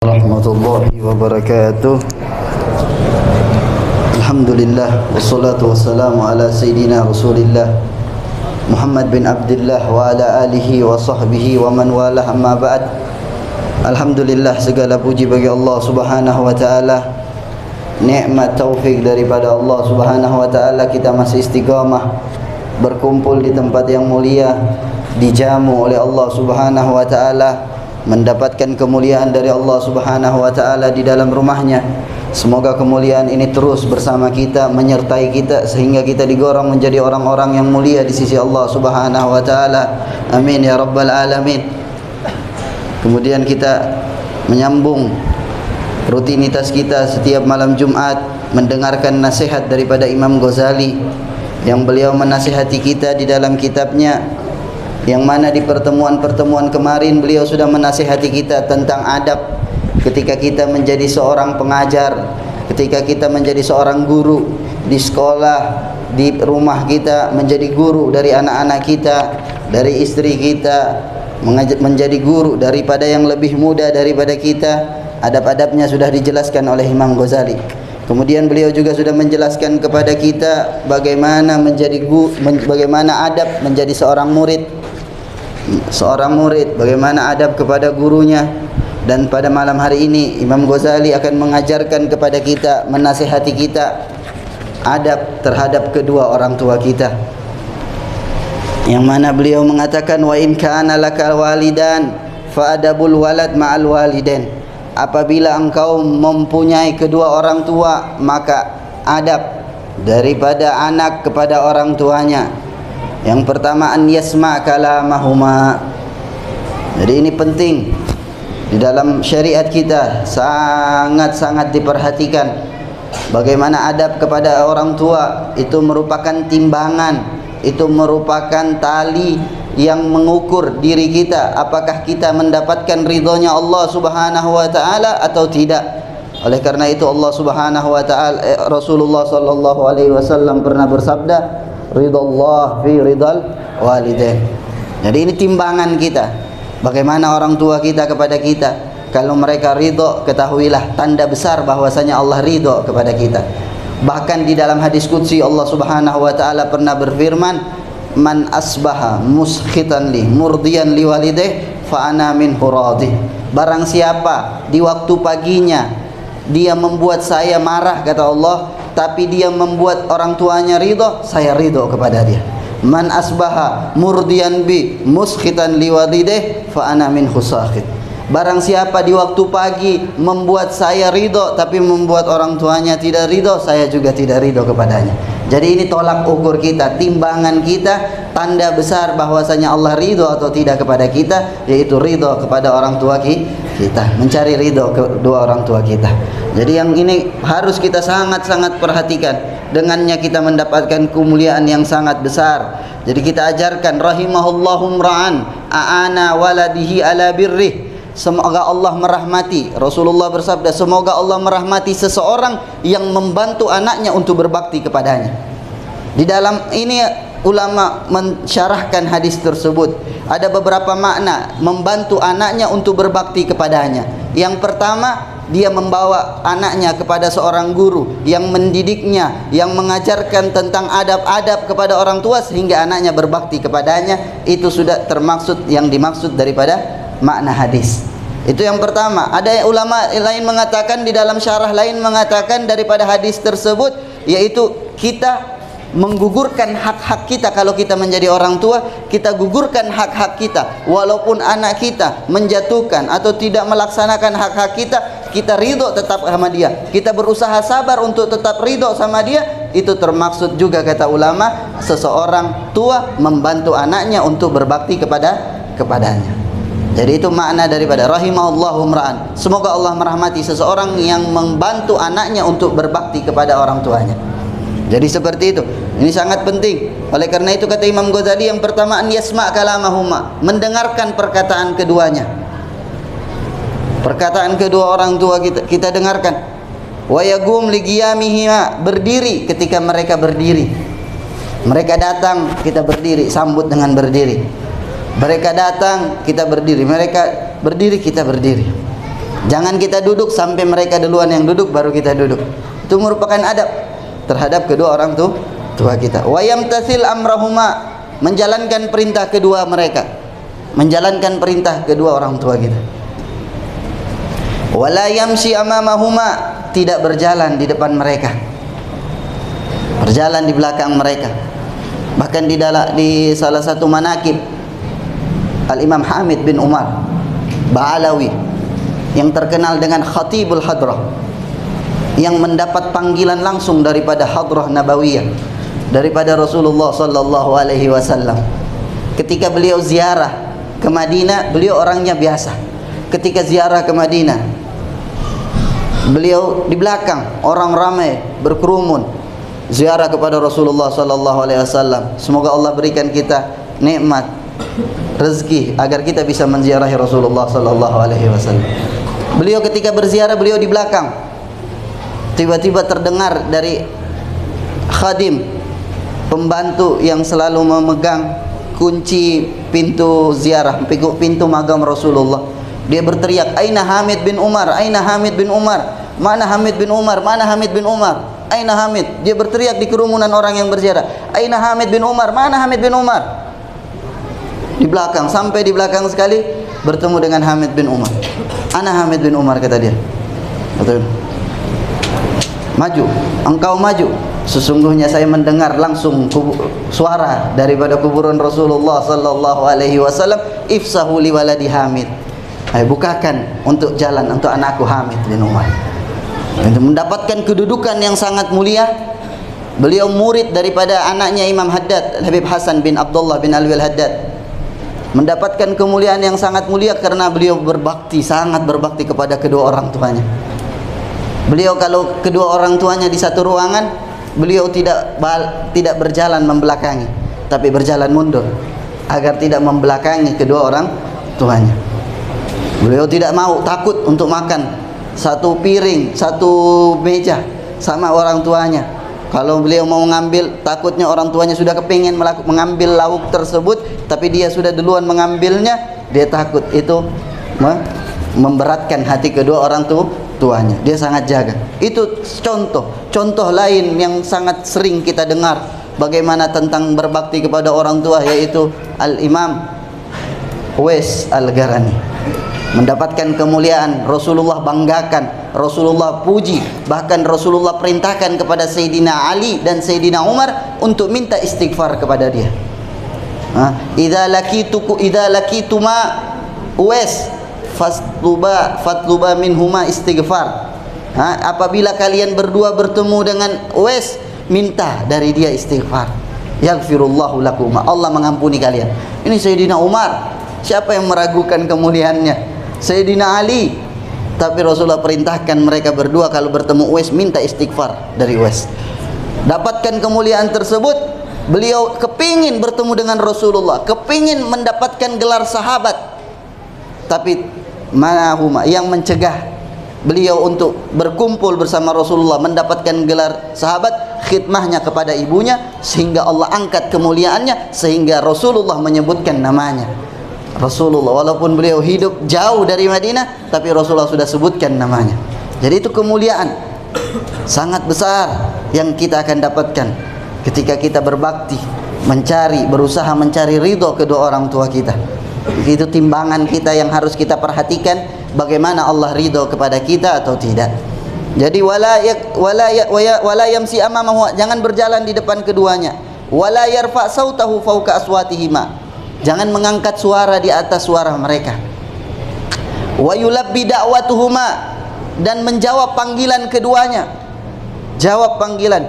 Warahmatullahi wabarakatuh. Alhamdulillah wassalatu wassalamu ala sayyidina Rasulillah Muhammad bin Abdullah wa ala alihi wa sahbihi wa man walah, amma ba'd. Alhamdulillah, segala puji bagi Allah Subhanahu wa taala. Nikmat taufik daripada Allah Subhanahu wa taala, kita masih istiqamah berkumpul di tempat yang mulia, dijamu oleh Allah Subhanahu wa taala, mendapatkan kemuliaan dari Allah Subhanahu wa taala di dalam rumahnya. Semoga kemuliaan ini terus bersama kita, menyertai kita, sehingga kita digorong menjadi orang-orang yang mulia di sisi Allah Subhanahu wa taala. Amin ya rabbal alamin. Kemudian kita menyambung rutinitas kita setiap malam Jumat mendengarkan nasihat daripada Imam Ghazali, yang beliau menasihati kita di dalam kitabnya, yang mana di pertemuan-pertemuan kemarin beliau sudah menasihati kita tentang adab ketika kita menjadi seorang pengajar, ketika kita menjadi seorang guru di sekolah, di rumah kita menjadi guru dari anak-anak kita, dari istri kita, menjadi guru daripada yang lebih muda daripada kita. Adab-adabnya sudah dijelaskan oleh Imam Ghazali. Kemudian beliau juga sudah menjelaskan kepada kita bagaimana bagaimana adab menjadi seorang murid, bagaimana adab kepada gurunya. Dan pada malam hari ini Imam Ghazali akan mengajarkan kepada kita, menasihati kita adab terhadap kedua orang tua kita, yang mana beliau mengatakan, wa in kana laka walidan fa adabul walad ma'al walidain. Apabila engkau mempunyai kedua orang tua, maka adab daripada anak kepada orang tuanya, yang pertama an yasma' kalamahuma. Jadi ini penting di dalam syariat kita, sangat-sangat diperhatikan bagaimana adab kepada orang tua. Itu merupakan timbangan, itu merupakan tali yang mengukur diri kita, apakah kita mendapatkan ridhonya Allah Subhanahu wa taala atau tidak. Oleh karena itu Allah Subhanahu wa taala, Rasulullah sallallahu alaihi wasallam pernah bersabda, ridallah fi ridal walidain. Jadi ini timbangan kita, bagaimana orang tua kita kepada kita. Kalau mereka ridho, ketahuilah tanda besar bahwasanya Allah ridho kepada kita. Bahkan di dalam hadis qudsi Allah Subhanahu wa taala pernah berfirman, man asbaha muskhitan li murdiyan li walideh fa ana minhu radih. Barang siapa di waktu paginya dia membuat saya marah, kata Allah, tapi dia membuat orang tuanya ridho, saya ridho kepada dia. Man asbaha murdiyan bi muskhitan li walideh fa ana minhu sakhit. Barang siapa di waktu pagi membuat saya ridho tapi membuat orang tuanya tidak ridho, saya juga tidak ridho kepadanya. Jadi ini tolak ukur kita, timbangan kita, tanda besar bahwasanya Allah ridho atau tidak kepada kita, yaitu ridho kepada orang tua kita, mencari ridho kedua orang tua kita. Jadi yang ini harus kita sangat-sangat perhatikan. Dengannya kita mendapatkan kemuliaan yang sangat besar. Jadi kita ajarkan, rahimahullahu mra'an a'ana waladihi ala birrih. Semoga Allah merahmati, Rasulullah bersabda, semoga Allah merahmati seseorang yang membantu anaknya untuk berbakti kepadanya. Di dalam ini ulama mensyarahkan hadis tersebut. Ada beberapa makna membantu anaknya untuk berbakti kepadanya. Yang pertama, dia membawa anaknya kepada seorang guru yang mendidiknya, yang mengajarkan tentang adab-adab kepada orang tua sehingga anaknya berbakti kepadanya. Itu sudah termaksud yang dimaksud daripada makna hadis. Itu yang pertama. Ada ulama lain mengatakan, di dalam syarah lain mengatakan daripada hadis tersebut, yaitu kita menggugurkan hak-hak kita. Kalau kita menjadi orang tua, kita gugurkan hak-hak kita. Walaupun anak kita menjatuhkan atau tidak melaksanakan hak-hak kita, kita ridho tetap sama dia, kita berusaha sabar untuk tetap ridho sama dia. Itu termaksud juga, kata ulama, seseorang tua membantu anaknya untuk berbakti kepadanya. Jadi itu makna daripada rahimahullahu mra'an. Semoga Allah merahmati seseorang yang membantu anaknya untuk berbakti kepada orang tuanya. Jadi seperti itu. Ini sangat penting. Oleh karena itu kata Imam Ghazali, yang pertama an yasma' kalamahuma, mendengarkan perkataan keduanya. Perkataan kedua orang tua kita dengarkan. Wa yaqum li qiyamihima, berdiri ketika mereka berdiri. Mereka datang, kita berdiri, sambut dengan berdiri. Mereka datang, kita berdiri. Mereka berdiri, kita berdiri. Jangan kita duduk sampai mereka duluan yang duduk baru kita duduk. Itu merupakan adab terhadap kedua orang tua kita. Wa yamtasil amrahuma, menjalankan perintah kedua mereka, menjalankan perintah kedua orang tua kita. Wala yamshi amamahuma, tidak berjalan di depan mereka, berjalan di belakang mereka. Bahkan di salah satu manakib Al-Imam Hamid bin Umar Ba'alawi, yang terkenal dengan Khatibul Hadrah, yang mendapat panggilan langsung daripada Hadrah Nabawiyah, daripada Rasulullah sallallahu alaihi wasallam. Ketika beliau ziarah ke Madinah, beliau orangnya biasa. Ketika ziarah ke Madinah, beliau di belakang, orang ramai berkerumun ziarah kepada Rasulullah sallallahu alaihi wasallam. Semoga Allah berikan kita nikmat rezeki agar kita bisa menziarahi Rasulullah sallallahu alaihi wasallam. Beliau ketika berziarah, beliau di belakang. Tiba-tiba terdengar dari khadim, pembantu yang selalu memegang kunci pintu ziarah, pintu makam Rasulullah. Dia berteriak, "Aina Hamid bin Umar? Aina Hamid bin Umar? Mana Hamid bin Umar? Mana Hamid bin Umar? Aina Hamid?" Dia berteriak di kerumunan orang yang berziarah, "Aina Hamid bin Umar? Mana Hamid bin Umar?" Di belakang, sampai di belakang sekali bertemu dengan Hamid bin Umar. "Ana Hamid bin Umar," kata dia. Betul. "Maju, engkau maju. Sesungguhnya saya mendengar langsung suara daripada kuburan Rasulullah sallallahu alaihi wasallam, ifsahu li waladi Hamid." Ayo bukakan untuk jalan untuk anakku Hamid bin Umar. Untuk mendapatkan kedudukan yang sangat mulia. Beliau murid daripada anaknya Imam Haddad, Habib Hasan bin Abdullah bin Alwi al-Haddad. Mendapatkan kemuliaan yang sangat mulia karena beliau berbakti, sangat berbakti kepada kedua orang tuanya. Beliau kalau kedua orang tuanya di satu ruangan, beliau tidak berjalan membelakangi, tapi berjalan mundur agar tidak membelakangi kedua orang tuanya. Beliau tidak mau, takut untuk makan satu piring, satu meja sama orang tuanya. Kalau beliau mau mengambil, takutnya orang tuanya sudah kepingin mengambil lauk tersebut, tapi dia sudah duluan mengambilnya. Dia takut itu memberatkan hati kedua orang tuanya. Dia sangat jaga. Itu contoh lain yang sangat sering kita dengar bagaimana tentang berbakti kepada orang tua, yaitu Al-Imam Uwais Al-Qarani. Mendapatkan kemuliaan, Rasulullah banggakan, Rasulullah puji, bahkan Rasulullah perintahkan kepada Sayyidina Ali dan Sayyidina Umar untuk minta istighfar kepada dia. Idza lakituma Uwais fatluba minhuma istighfar. Apabila kalian berdua bertemu dengan Uwais, minta dari dia istighfar. Yaghfirullahu lakum, Allah mengampuni kalian. Ini Sayyidina Umar, siapa yang meragukan kemuliaannya? Sayyidina Ali. Tapi Rasulullah perintahkan mereka berdua kalau bertemu Uwais minta istighfar dari Uwais. Dapatkan kemuliaan tersebut, beliau kepingin bertemu dengan Rasulullah, kepingin mendapatkan gelar sahabat. Tapi manahuma, yang mencegah beliau untuk berkumpul bersama Rasulullah mendapatkan gelar sahabat, khidmahnya kepada ibunya, sehingga Allah angkat kemuliaannya, sehingga Rasulullah menyebutkan namanya. Rasulullah, walaupun beliau hidup jauh dari Madinah, tapi Rasulullah sudah sebutkan namanya. Jadi itu kemuliaan sangat besar yang kita akan dapatkan ketika kita berbakti, berusaha mencari ridho kedua orang tua kita. Itu timbangan kita yang harus kita perhatikan, bagaimana Allah ridho kepada kita atau tidak. Jadi wala yamsi amamahu, jangan berjalan di depan keduanya. Wala yarfa sautahu fauqa aswatihima, jangan mengangkat suara di atas suara mereka. Wa yulabbi da'watuhuma, dan menjawab panggilan keduanya. Jawab panggilan.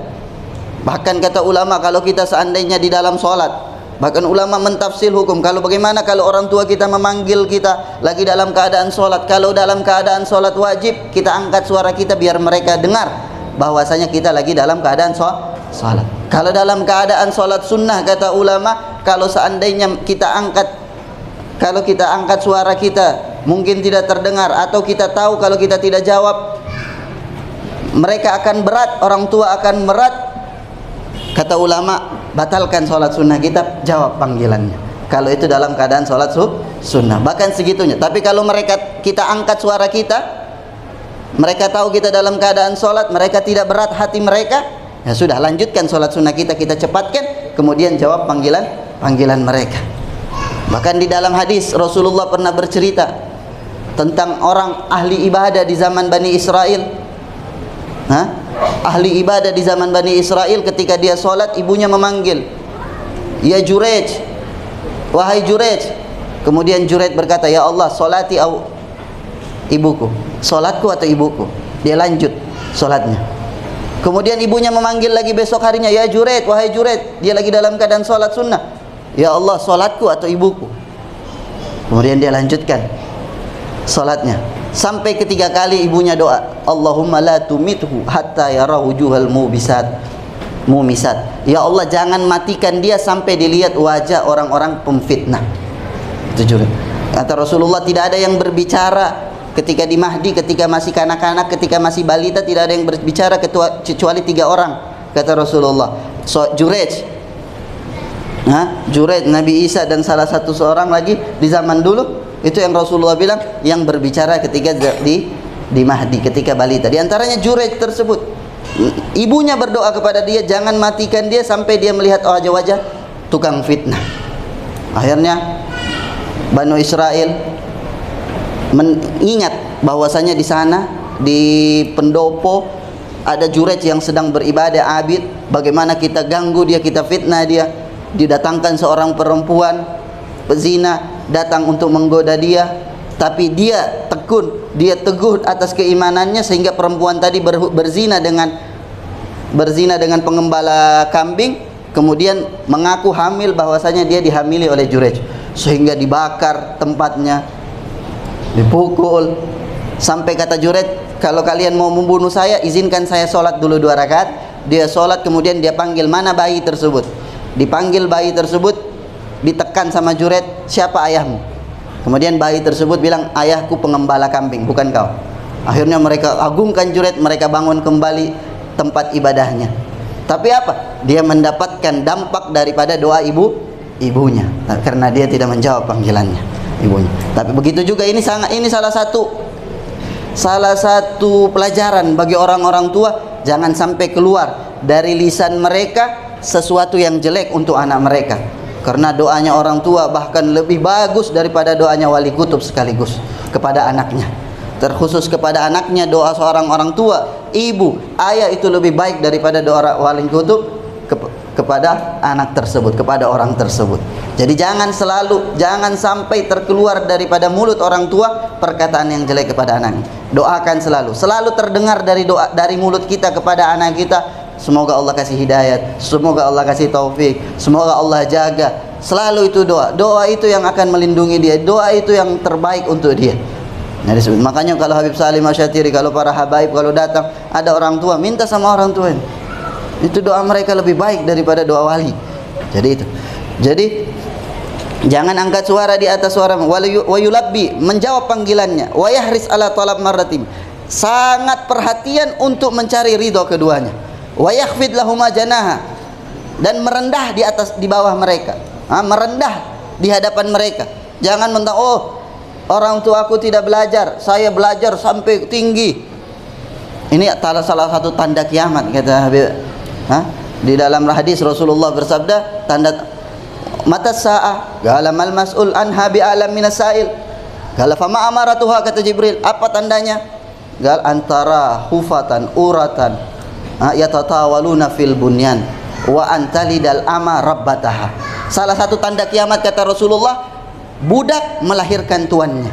Bahkan kata ulama, kalau kita seandainya di dalam sholat, bahkan ulama mentafsir hukum, kalau bagaimana kalau orang tua kita memanggil kita lagi dalam keadaan sholat. Kalau dalam keadaan sholat wajib, kita angkat suara kita biar mereka dengar bahwasanya kita lagi dalam keadaan sholat. Kalau dalam keadaan sholat sunnah, kata ulama, kalau seandainya kita angkat suara kita mungkin tidak terdengar, atau kita tahu kalau kita tidak jawab mereka akan berat, orang tua akan berat, kata ulama, batalkan sholat sunnah kita, jawab panggilannya. Kalau itu dalam keadaan sholat sunnah, bahkan segitunya. Tapi kalau kita angkat suara kita, mereka tahu kita dalam keadaan sholat, mereka tidak berat hati mereka, ya sudah, lanjutkan sholat sunnah kita, kita cepatkan, kemudian jawab panggilan mereka. Bahkan di dalam hadis Rasulullah pernah bercerita tentang orang ahli ibadah di zaman Bani Israel. Ahli ibadah di zaman Bani Israel, ketika dia sholat, ibunya memanggil, ya Jurej, wahai Jurej. Kemudian Jurej berkata, ya Allah, sholati au ibuku, sholatku atau ibuku. Dia lanjut sholatnya. Kemudian ibunya memanggil lagi besok harinya, ya Jurej, wahai Jurej. Dia lagi dalam keadaan sholat sunnah, ya Allah, sholatku atau ibuku. Kemudian dia lanjutkan sholatnya. Sampai ketiga kali ibunya doa, Allahumma la tumithu hatta yara wujuhal mumisat. Ya Allah, jangan matikan dia sampai dilihat wajah orang-orang pemfitnah. Itu juga kata Rasulullah, tidak ada yang berbicara ketika di Mahdi, ketika masih kanak-kanak, ketika masih balita, tidak ada yang berbicara kecuali 3 orang, kata Rasulullah. Jurej, Jurej, Nabi Isa, dan salah satu seorang lagi di zaman dulu, itu yang Rasulullah bilang yang berbicara ketika di Mahdi, ketika balita. Di antaranya Jurej tersebut. Ibunya berdoa kepada dia, jangan matikan dia sampai dia melihat wajah-wajah tukang fitnah. Akhirnya Banu Israel mengingat bahwasanya di sana di pendopo ada Jurej yang sedang beribadah abid. Bagaimana kita ganggu dia, kita fitnah dia. Didatangkan seorang perempuan pezina datang untuk menggoda dia, tapi dia tekun, dia teguh atas keimanannya, sehingga perempuan tadi berzina dengan pengembala kambing, kemudian mengaku hamil, bahwasanya dia dihamili oleh Jurej, sehingga dibakar tempatnya, dipukul, sampai kata Jurej, kalau kalian mau membunuh saya, izinkan saya sholat dulu 2 rakaat. Dia sholat, kemudian dia panggil, mana bayi tersebut? Dipanggil bayi tersebut, ditekan sama Jurej, siapa ayahmu? Kemudian bayi tersebut bilang, ayahku pengembala kambing, bukan kau. Akhirnya mereka agungkan Jurej, mereka bangun kembali tempat ibadahnya. Tapi apa? Dia mendapatkan dampak daripada doa ibunya, karena dia tidak menjawab panggilannya ibunya. Tapi begitu juga ini salah satu pelajaran bagi orang-orang tua, jangan sampai keluar dari lisan mereka sesuatu yang jelek untuk anak mereka. Karena doanya orang tua bahkan lebih bagus daripada doanya wali kutub sekaligus kepada anaknya. Terkhusus kepada anaknya, doa seorang orang tua, ibu, ayah itu lebih baik daripada doa wali kutub kepada anak tersebut, kepada orang tersebut. Jadi jangan sampai terkeluar daripada mulut orang tua perkataan yang jelek kepada anaknya. Doakan selalu terdengar dari mulut kita kepada anak kita. Semoga Allah kasih hidayat, semoga Allah kasih taufik, semoga Allah jaga. Selalu itu doa. Doa itu yang akan melindungi dia. Doa itu yang terbaik untuk dia. Nah, disebut. Makanya kalau Habib Salim Asyatiri, kalau para habaib kalau datang ada orang tua, minta sama orang tua. Itu doa mereka lebih baik daripada doa wali. Jadi itu. Jadi jangan angkat suara di atas suara. Wa yulabbi, menjawab panggilannya. Wa yahris ala talab marratim. Sangat perhatian untuk mencari ridho keduanya. Wa yakhfid lahuma janaha, dan merendah di bawah mereka, merendah di hadapan mereka. Jangan mentang, oh orang tua aku tidak belajar, saya belajar sampai tinggi. Ini salah satu tanda kiamat, kata Habib. Di dalam hadis Rasulullah bersabda, tanda mata sa'ah, qala mal mas'ul anha bi alam minas sa'il. Qala fama amaratuha, kata Jibril, apa tandanya? Qal antara hufatan uratan yatatawaluna fil bunyan wa antalidal ama rabbataha. Salah satu tanda kiamat, kata Rasulullah, budak melahirkan tuannya.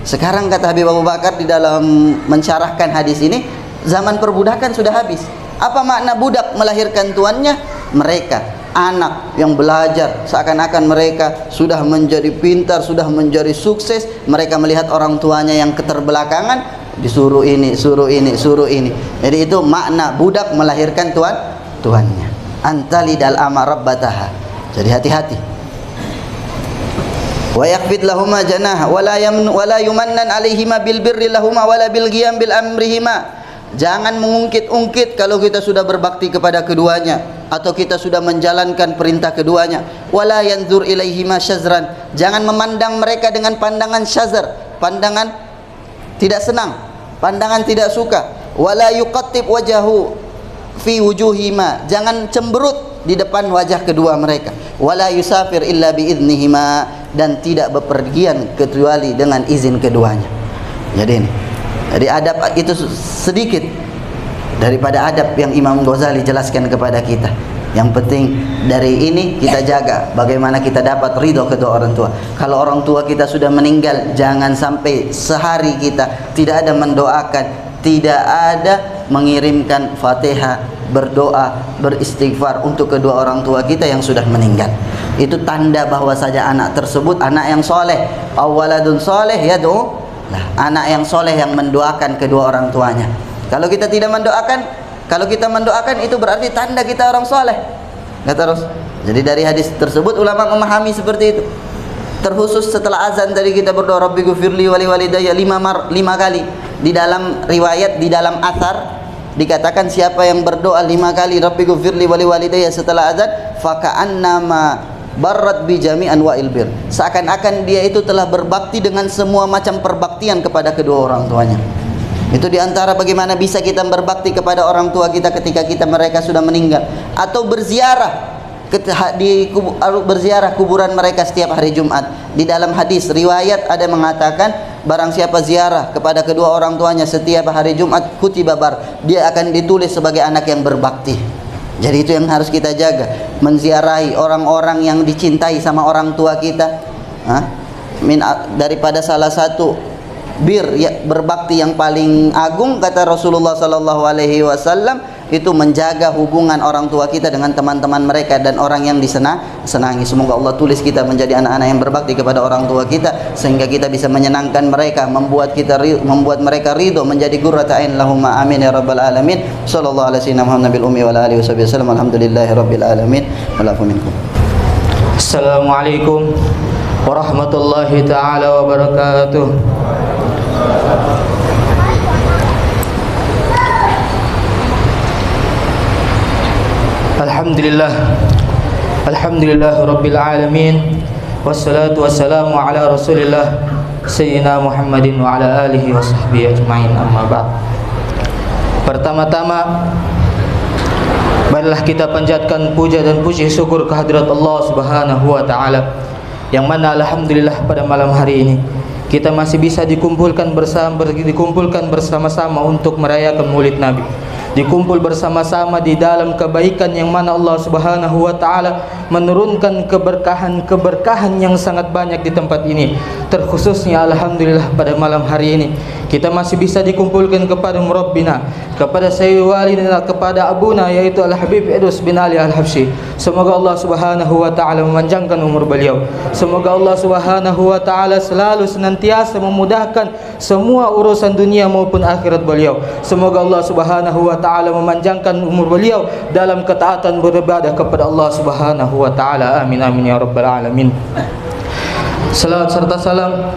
Sekarang kata Habib Abu Bakar di dalam mensyarahkan hadis ini, zaman perbudakan sudah habis. Apa makna budak melahirkan tuannya? Mereka anak yang belajar, seakan-akan mereka sudah menjadi pintar, sudah menjadi sukses. Mereka melihat orang tuanya yang keterbelakangan, disuruh ini, suruh ini, suruh ini. Jadi itu makna budak melahirkan tuannya. Antalidal ama rabbataha. Jadi hati-hati. Wa yakhfid lahuma janaha wala yumannan alaihima bil birri lahuma wala bil qiyam bil amrihima. Jangan mengungkit-ungkit kalau kita sudah berbakti kepada keduanya atau kita sudah menjalankan perintah keduanya. Wala yanzur ilaihima syazran. Jangan memandang mereka dengan pandangan syazar, pandangan tidak senang. pandangan tidak suka. Wala yuqattib wajahu fi wujuhima, jangan cemberut di depan wajah kedua mereka. Wala yusafir illa biidznihima, dan tidak bepergian kecuali dengan izin keduanya. Jadi ini, jadi adab itu sedikit daripada adab yang Imam Ghazali jelaskan kepada kita. Yang penting dari ini kita jaga bagaimana kita dapat ridho kedua orang tua. Kalau orang tua kita sudah meninggal, jangan sampai sehari kita tidak ada mendoakan, tidak ada mengirimkan Fatihah, berdoa, beristighfar untuk kedua orang tua kita yang sudah meninggal. Itu tanda bahwa saja anak tersebut anak yang soleh. Awaladun soleh yad'u, anak yang soleh yang mendoakan kedua orang tuanya. Kalau kita tidak mendoakan, kalau kita mendoakan itu berarti tanda kita orang soleh. Kata Rasul. Jadi dari hadis tersebut ulama memahami seperti itu. Terkhusus setelah azan tadi kita berdoa Rabbighfirli wa liwalidayya 5 kali. Di dalam riwayat, di dalam athar dikatakan siapa yang berdoa 5 kali Rabbighfirli wa liwalidayya setelah azan, faka'annama barrat bi jami'an wa ilbir, seakan-akan dia itu telah berbakti dengan semua macam perbaktian kepada kedua orang tuanya. Itu diantara bagaimana bisa kita berbakti kepada orang tua kita ketika mereka sudah meninggal, atau berziarah berziarah kuburan mereka setiap hari Jumat. Di dalam hadis riwayat ada mengatakan barang siapa ziarah kepada kedua orang tuanya setiap hari Jumat, kutiba bar, dia akan ditulis sebagai anak yang berbakti. Jadi itu yang harus kita jaga, menziarahi orang-orang yang dicintai sama orang tua kita. Daripada salah satu berbakti yang paling agung kata Rasulullah sallallahu alaihi wasallam itu menjaga hubungan orang tua kita dengan teman-teman mereka dan orang yang disenangi. Semoga Allah tulis kita menjadi anak-anak yang berbakti kepada orang tua kita sehingga kita bisa menyenangkan mereka, membuat mereka ridho, menjadi qurrata ain lahum. Amin ya rabbal alamin. Sallallahu alaihi wasallam Muhammadil ummi wa alihi wasallam. Alhamdulillahi rabbil alamin. Walafu minkum. Assalamualaikum warahmatullahi taala wabarakatuh. Alhamdulillah rabbil alamin, wassalatu wassalamu ala rasulillah sayyidina Muhammadin wa ala alihi wa sahbihi ajma'in, amma ba'd. Pertama-tama marilah kita panjatkan puja dan puji syukur kehadirat Allah Subhanahu wa taala, yang mana alhamdulillah pada malam hari ini kita masih bisa dikumpulkan bersama-sama untuk merayakan Maulid Nabi, dikumpul bersama-sama di dalam kebaikan yang mana Allah Subhanahu wa taala menurunkan keberkahan yang sangat banyak di tempat ini. Terkhususnya alhamdulillah pada malam hari ini kita masih bisa dikumpulkan kepada murabbina, kepada sayyid walidina, kepada abuna yaitu Al-Habib Idrus bin Ali Al-Habsyi. Semoga Allah Subhanahu wa taala memanjangkan umur beliau. Semoga Allah Subhanahu wa taala selalu senantiasa memudahkan semua urusan dunia maupun akhirat beliau. Semoga Allah Subhanahu wa taala memanjangkan umur beliau dalam ketaatan beribadah kepada Allah Subhanahu wa taala. Amin amin ya rabbal alamin. Salawat serta salam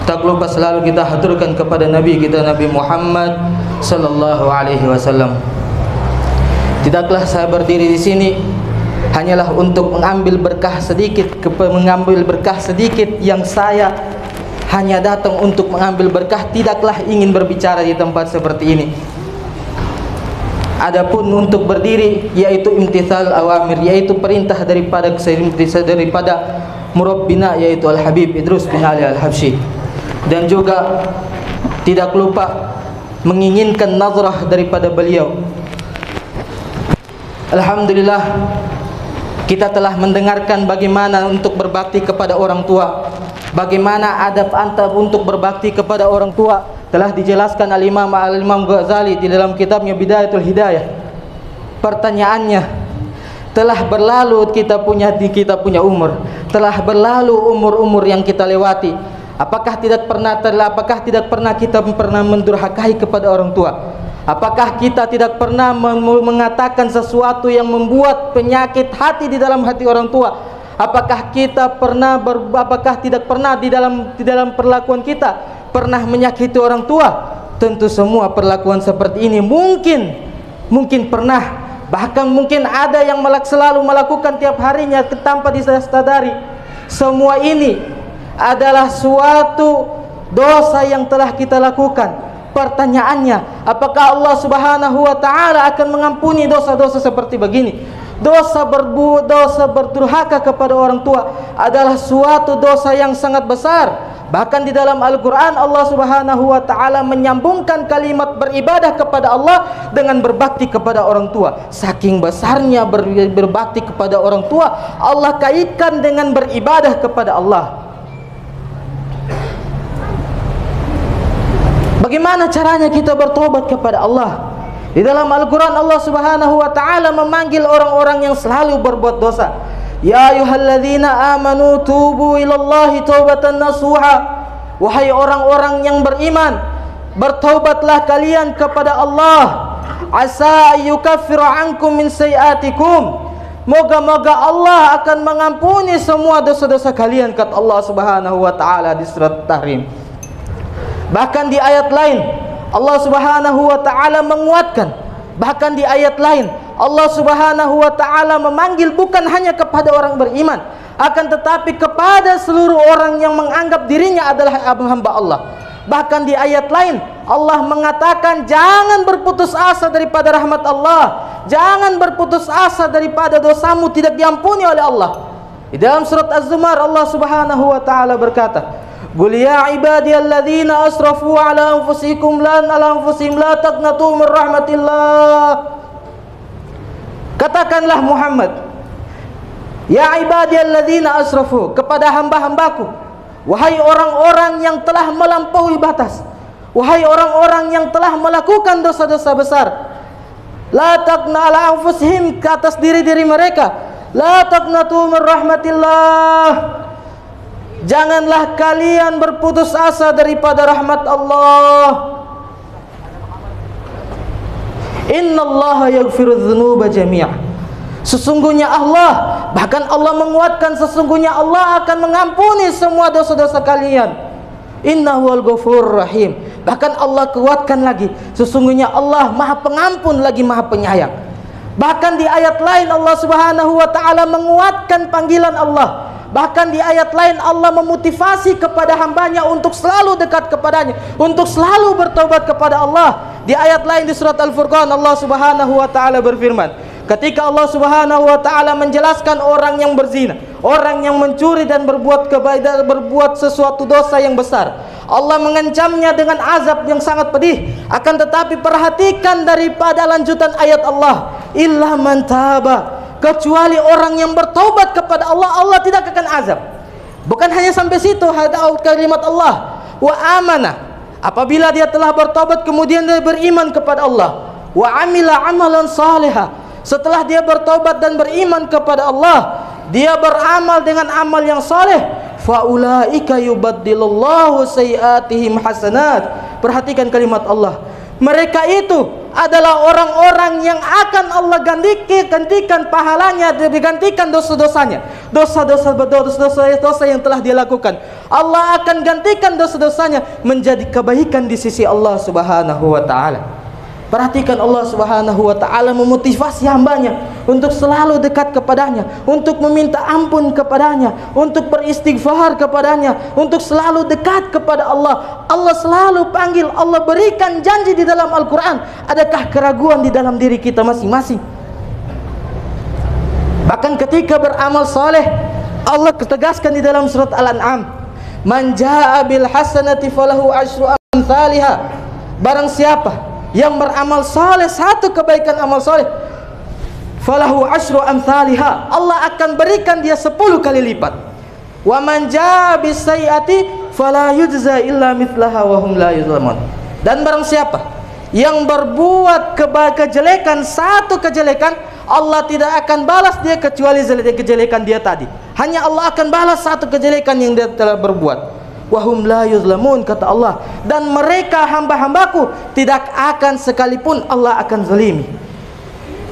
tak lupa selalu kita haturkan kepada Nabi kita, Nabi Muhammad sallallahu alaihi wasallam. Tidaklah saya berdiri di sini hanyalah untuk mengambil berkah sedikit yang saya hanya datang untuk mengambil berkah, tidaklah ingin berbicara di tempat seperti ini. Adapun untuk berdiri yaitu imtithal awamir, yaitu perintah daripada murabbina yaitu Al-Habib Idrus bin Ali Al-Habsyi, dan juga tidak lupa menginginkan nazrah daripada beliau. Alhamdulillah kita telah mendengarkan bagaimana untuk berbakti kepada orang tua, bagaimana adab antar untuk berbakti kepada orang tua telah dijelaskan Al-Imam Ghazali di dalam kitabnya Bidayatul Hidayah. Pertanyaannya, telah berlalu kita punya umur, telah berlalu umur-umur yang kita lewati. Apakah tidak pernah kita mendurhakai kepada orang tua? Apakah kita tidak pernah mengatakan sesuatu yang membuat penyakit hati di dalam hati orang tua? Apakah tidak pernah di dalam perlakuan kita pernah menyakiti orang tua? Tentu semua perlakuan seperti ini mungkin pernah. Bahkan mungkin ada yang selalu melakukan tiap harinya tanpa disadari. Semua ini adalah suatu dosa yang telah kita lakukan. Pertanyaannya, apakah Allah Subhanahu wa taala akan mengampuni dosa-dosa seperti begini? Dosa berdurhaka kepada orang tua adalah suatu dosa yang sangat besar. Bahkan di dalam Al-Quran Allah Subhanahu wa ta'ala menyambungkan kalimat beribadah kepada Allah dengan berbakti kepada orang tua. Saking besarnya berbakti kepada orang tua, Allah kaitkan dengan beribadah kepada Allah. Bagaimana caranya kita bertobat kepada Allah? Di dalam Al-Quran Allah Subhanahu wa ta'ala memanggil orang-orang yang selalu berbuat dosa. Ya ayyuhalladzina amanu tubu ilallahi taubatan nasuha. Wahai orang-orang yang beriman, bertaubatlah kalian kepada Allah. Asa yukaffiru ankum min sayiatikum. Moga-moga Allah akan mengampuni semua dosa-dosa kalian, kata Allah Subhanahu wa taala di surat Tahrim. Bahkan di ayat lain Allah Subhanahu wa taala menguatkan. Bahkan di ayat lain Allah Subhanahu wa taala memanggil bukan hanya kepada orang beriman, akan tetapi kepada seluruh orang yang menganggap dirinya adalah hamba Allah. Bahkan di ayat lain Allah mengatakan, jangan berputus asa daripada rahmat Allah, jangan berputus asa daripada dosamu tidak diampuni oleh Allah. Di dalam surat Az-Zumar Allah Subhanahu wa taala berkata, qul ya ibadiyalladzina asrafu ala anfusihim la taqnatu min rahmatillah. Katakanlah Muhammad, ya ibadiyalladzina asrafu, kepada hamba-hambaku, wahai orang-orang yang telah melampaui batas, wahai orang-orang yang telah melakukan dosa-dosa besar, la taqna ala anfusihim, ke atas diri-diri mereka, la taqnatu min rahmatillah, janganlah kalian berputus asa daripada rahmat Allah. Innallaha yaghfiru dzunuba jami'a. Sesungguhnya Allah, bahkan Allah menguatkan, sesungguhnya Allah akan mengampuni semua dosa-dosa kalian. Innahul ghafurur rahim. Bahkan Allah kuatkan lagi, sesungguhnya Allah Maha Pengampun lagi Maha Penyayang. Bahkan di ayat lain Allah Subhanahu wa taala menguatkan panggilan Allah. Bahkan di ayat lain Allah memotivasi kepada hambanya untuk selalu dekat kepadanya, untuk selalu bertobat kepada Allah. Di ayat lain di surat Al-Furqan Allah Subhanahu wa taala berfirman, ketika Allah Subhanahu wa taala menjelaskan orang yang berzina, orang yang mencuri dan berbuat sesuatu dosa yang besar, Allah mengancamnya dengan azab yang sangat pedih. Akan tetapi perhatikan daripada lanjutan ayat Allah, illa man taba, kecuali orang yang bertobat kepada Allah, Allah tidak akan azab. Bukan hanya sampai situ, ada kalimat Allah, wa amana, apabila dia telah bertobat kemudian dia beriman kepada Allah, wa amila amalan salihah, setelah dia bertobat dan beriman kepada Allah, dia beramal dengan amal yang saleh, faulaika yubaddilullahu sayiatihim hasanat. Perhatikan kalimat Allah, mereka itu adalah orang-orang yang akan Allah gantikan pahalanya, digantikan dosa-dosanya, dosa-dosa yang telah dia lakukan. Allah akan gantikan dosa-dosanya menjadi kebaikan di sisi Allah Subhanahu wa taala. Perhatikan Allah Subhanahu wa taala memotivasi hambanya untuk selalu dekat kepadanya, untuk meminta ampun kepadanya, untuk beristighfar kepadanya, untuk selalu dekat kepada Allah. Allah selalu panggil, Allah berikan janji di dalam Al-Quran. Adakah keraguan di dalam diri kita masing-masing? Bahkan ketika beramal soleh, Allah tegaskan di dalam surat Al-An'am, man jaa bil hasanati falahu asyru amsalihha. Barang siapa yang beramal saleh, satu kebaikan amal saleh, falahu asyru amsalihha, Allah akan berikan dia 10 kali lipat. Wa man jaa bis sayyiati fala yujza illa mithlaha wa hum la yuzlamun. Dan barang siapa yang berbuat kejelekan, satu kejelekan, Allah tidak akan balas dia kecuali kejelekan dia tadi. Hanya Allah akan balas satu kejelekan yang dia telah berbuat. Wahum la yuzlamun, kata Allah, dan mereka hamba-hambaku tidak akan sekalipun Allah akan zalimi.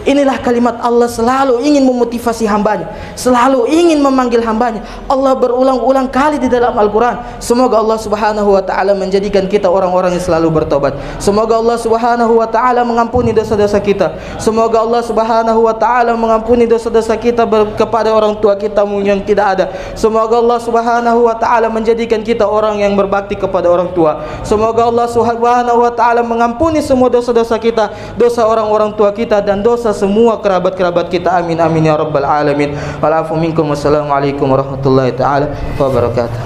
Inilah kalimat Allah selalu ingin memotivasi hambanya, selalu ingin memanggil hambanya. Allah berulang-ulang kali di dalam Al-Quran. Semoga Allah subhanahu wa ta'ala menjadikan kita orang-orang yang selalu bertobat. Semoga Allah subhanahu wa ta'ala mengampuni dosa-dosa kita. Semoga Allah subhanahu wa ta'ala mengampuni dosa-dosa kita kepada orang tua kita yang tidak ada. Semoga Allah subhanahu wa ta'ala menjadikan kita orang yang berbakti kepada orang tua. Semoga Allah subhanahu wa ta'ala mengampuni semua dosa-dosa kita, dosa orang-orang tua kita, dan dosa semua kerabat-kerabat kita. Amin amin ya rabbal alamin. Walafu minkum. Wassalamualaikum warahmatullahi taala wabarakatuh.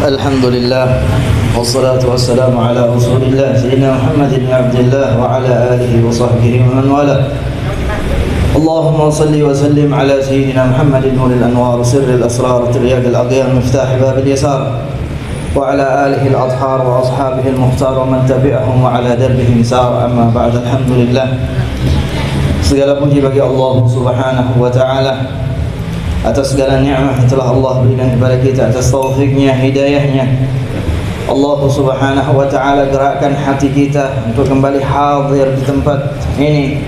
Alhamdulillah wassalatu wassalamu ala rasulillah sayyidina Muhammad bin Abdullah wa ala alihi wa sahbihi wa man wala. Allahumma salli wa sallim ala sayyidina Muhammadin nuril anwar sirril asrar tiryaq al-aghyar miftah babil yasar wa ala alihi al-adhar wa ashabihi al-mukhtar wa man tabi'ahum wa ala darbihim sar. Amma ba'd. Alhamdulillah, segala puji bagi Allah subhanahu wa ta'ala atas segala nikmat yang telah Allah berikan kepada kita, atas taufiknya, hidayahnya. Allah subhanahu wa ta'ala gerakkan hati kita untuk kembali hadir di tempat ini,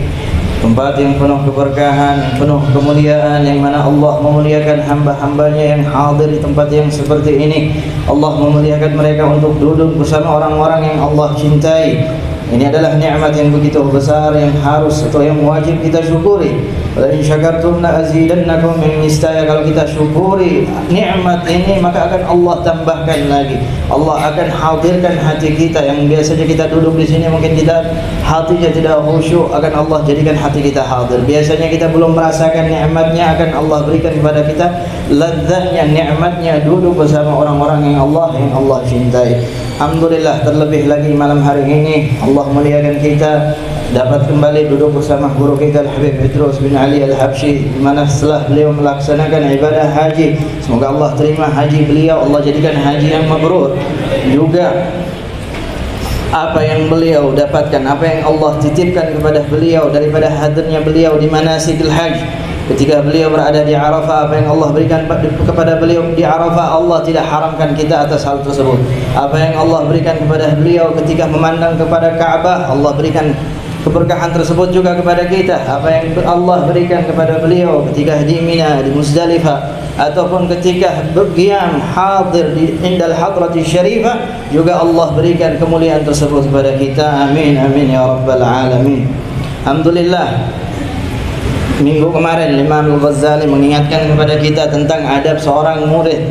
tempat yang penuh keberkahan, yang penuh kemuliaan, yang mana Allah memuliakan hamba-hambanya yang hadir di tempat yang seperti ini. Allah memuliakan mereka untuk duduk bersama orang-orang yang Allah cintai. Ini adalah nikmat yang begitu besar yang harus atau yang wajib kita syukuri. Wa in syakartum la azidannakum, niscaya kalau kita syukuri nikmat ini maka akan Allah tambahkan lagi. Allah akan hadirkan hati kita yang biasanya kita duduk di sini mungkin kita hatinya tidak khusyuk, akan Allah jadikan hati kita hadir. Biasanya kita belum merasakan nikmatnya, akan Allah berikan kepada kita lezatnya, nikmatnya duduk bersama orang-orang yang Allah cintai. Alhamdulillah, terlebih lagi malam hari ini Allah muliakan kita dapat kembali duduk bersama guru kita Al-Habib Idrus bin Ali Al-Habsyi, di mana setelah beliau melaksanakan ibadah haji, semoga Allah terima haji beliau, Allah jadikan haji yang mabrur. Juga apa yang beliau dapatkan, apa yang Allah titipkan kepada beliau daripada hadirnya beliau di manasikil haji. Ketika beliau berada di Arafah, apa yang Allah berikan kepada beliau di Arafah, Allah tidak haramkan kita atas hal tersebut. Apa yang Allah berikan kepada beliau ketika memandang kepada Ka'bah, Allah berikan keberkahan tersebut juga kepada kita. Apa yang Allah berikan kepada beliau ketika di Mina, di Muzdalifah, ataupun ketika berqiyam hadir di indal hadrati syarifah, juga Allah berikan kemuliaan tersebut kepada kita. Amin amin ya rabbal alamin. Alhamdulillah, minggu kemarin Imam Al-Ghazali mengingatkan kepada kita tentang adab seorang murid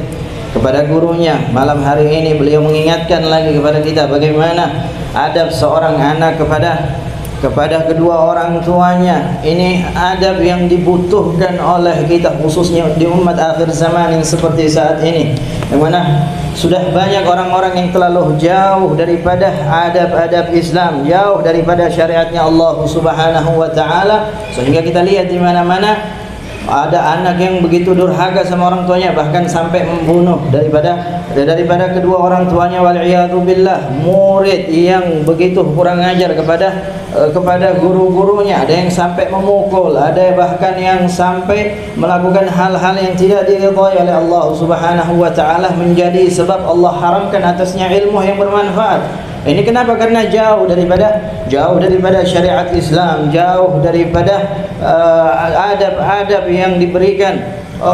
kepada gurunya. Malam hari ini beliau mengingatkan lagi kepada kita bagaimana adab seorang anak kepada kedua orang tuanya. Ini adab yang dibutuhkan oleh kita, khususnya di umat akhir zaman yang seperti saat ini, yang mana sudah banyak orang-orang yang terlalu jauh daripada adab-adab Islam, jauh daripada syariatnya Allah subhanahu wa ta'ala, sehingga kita lihat di mana-mana ada anak yang begitu durhaka sama orang tuanya, bahkan sampai membunuh daripada kedua orang tuanya, wal'iyadu billah. Murid yang begitu kurang ajar kepada guru-gurunya, ada yang sampai memukul, ada bahkan yang sampai melakukan hal-hal yang tidak diridhai oleh Allah subhanahu wa ta'ala, menjadi sebab Allah haramkan atasnya ilmu yang bermanfaat. Ini kenapa? Karena jauh daripada syariat Islam, jauh daripada adab-adab yang diberikan,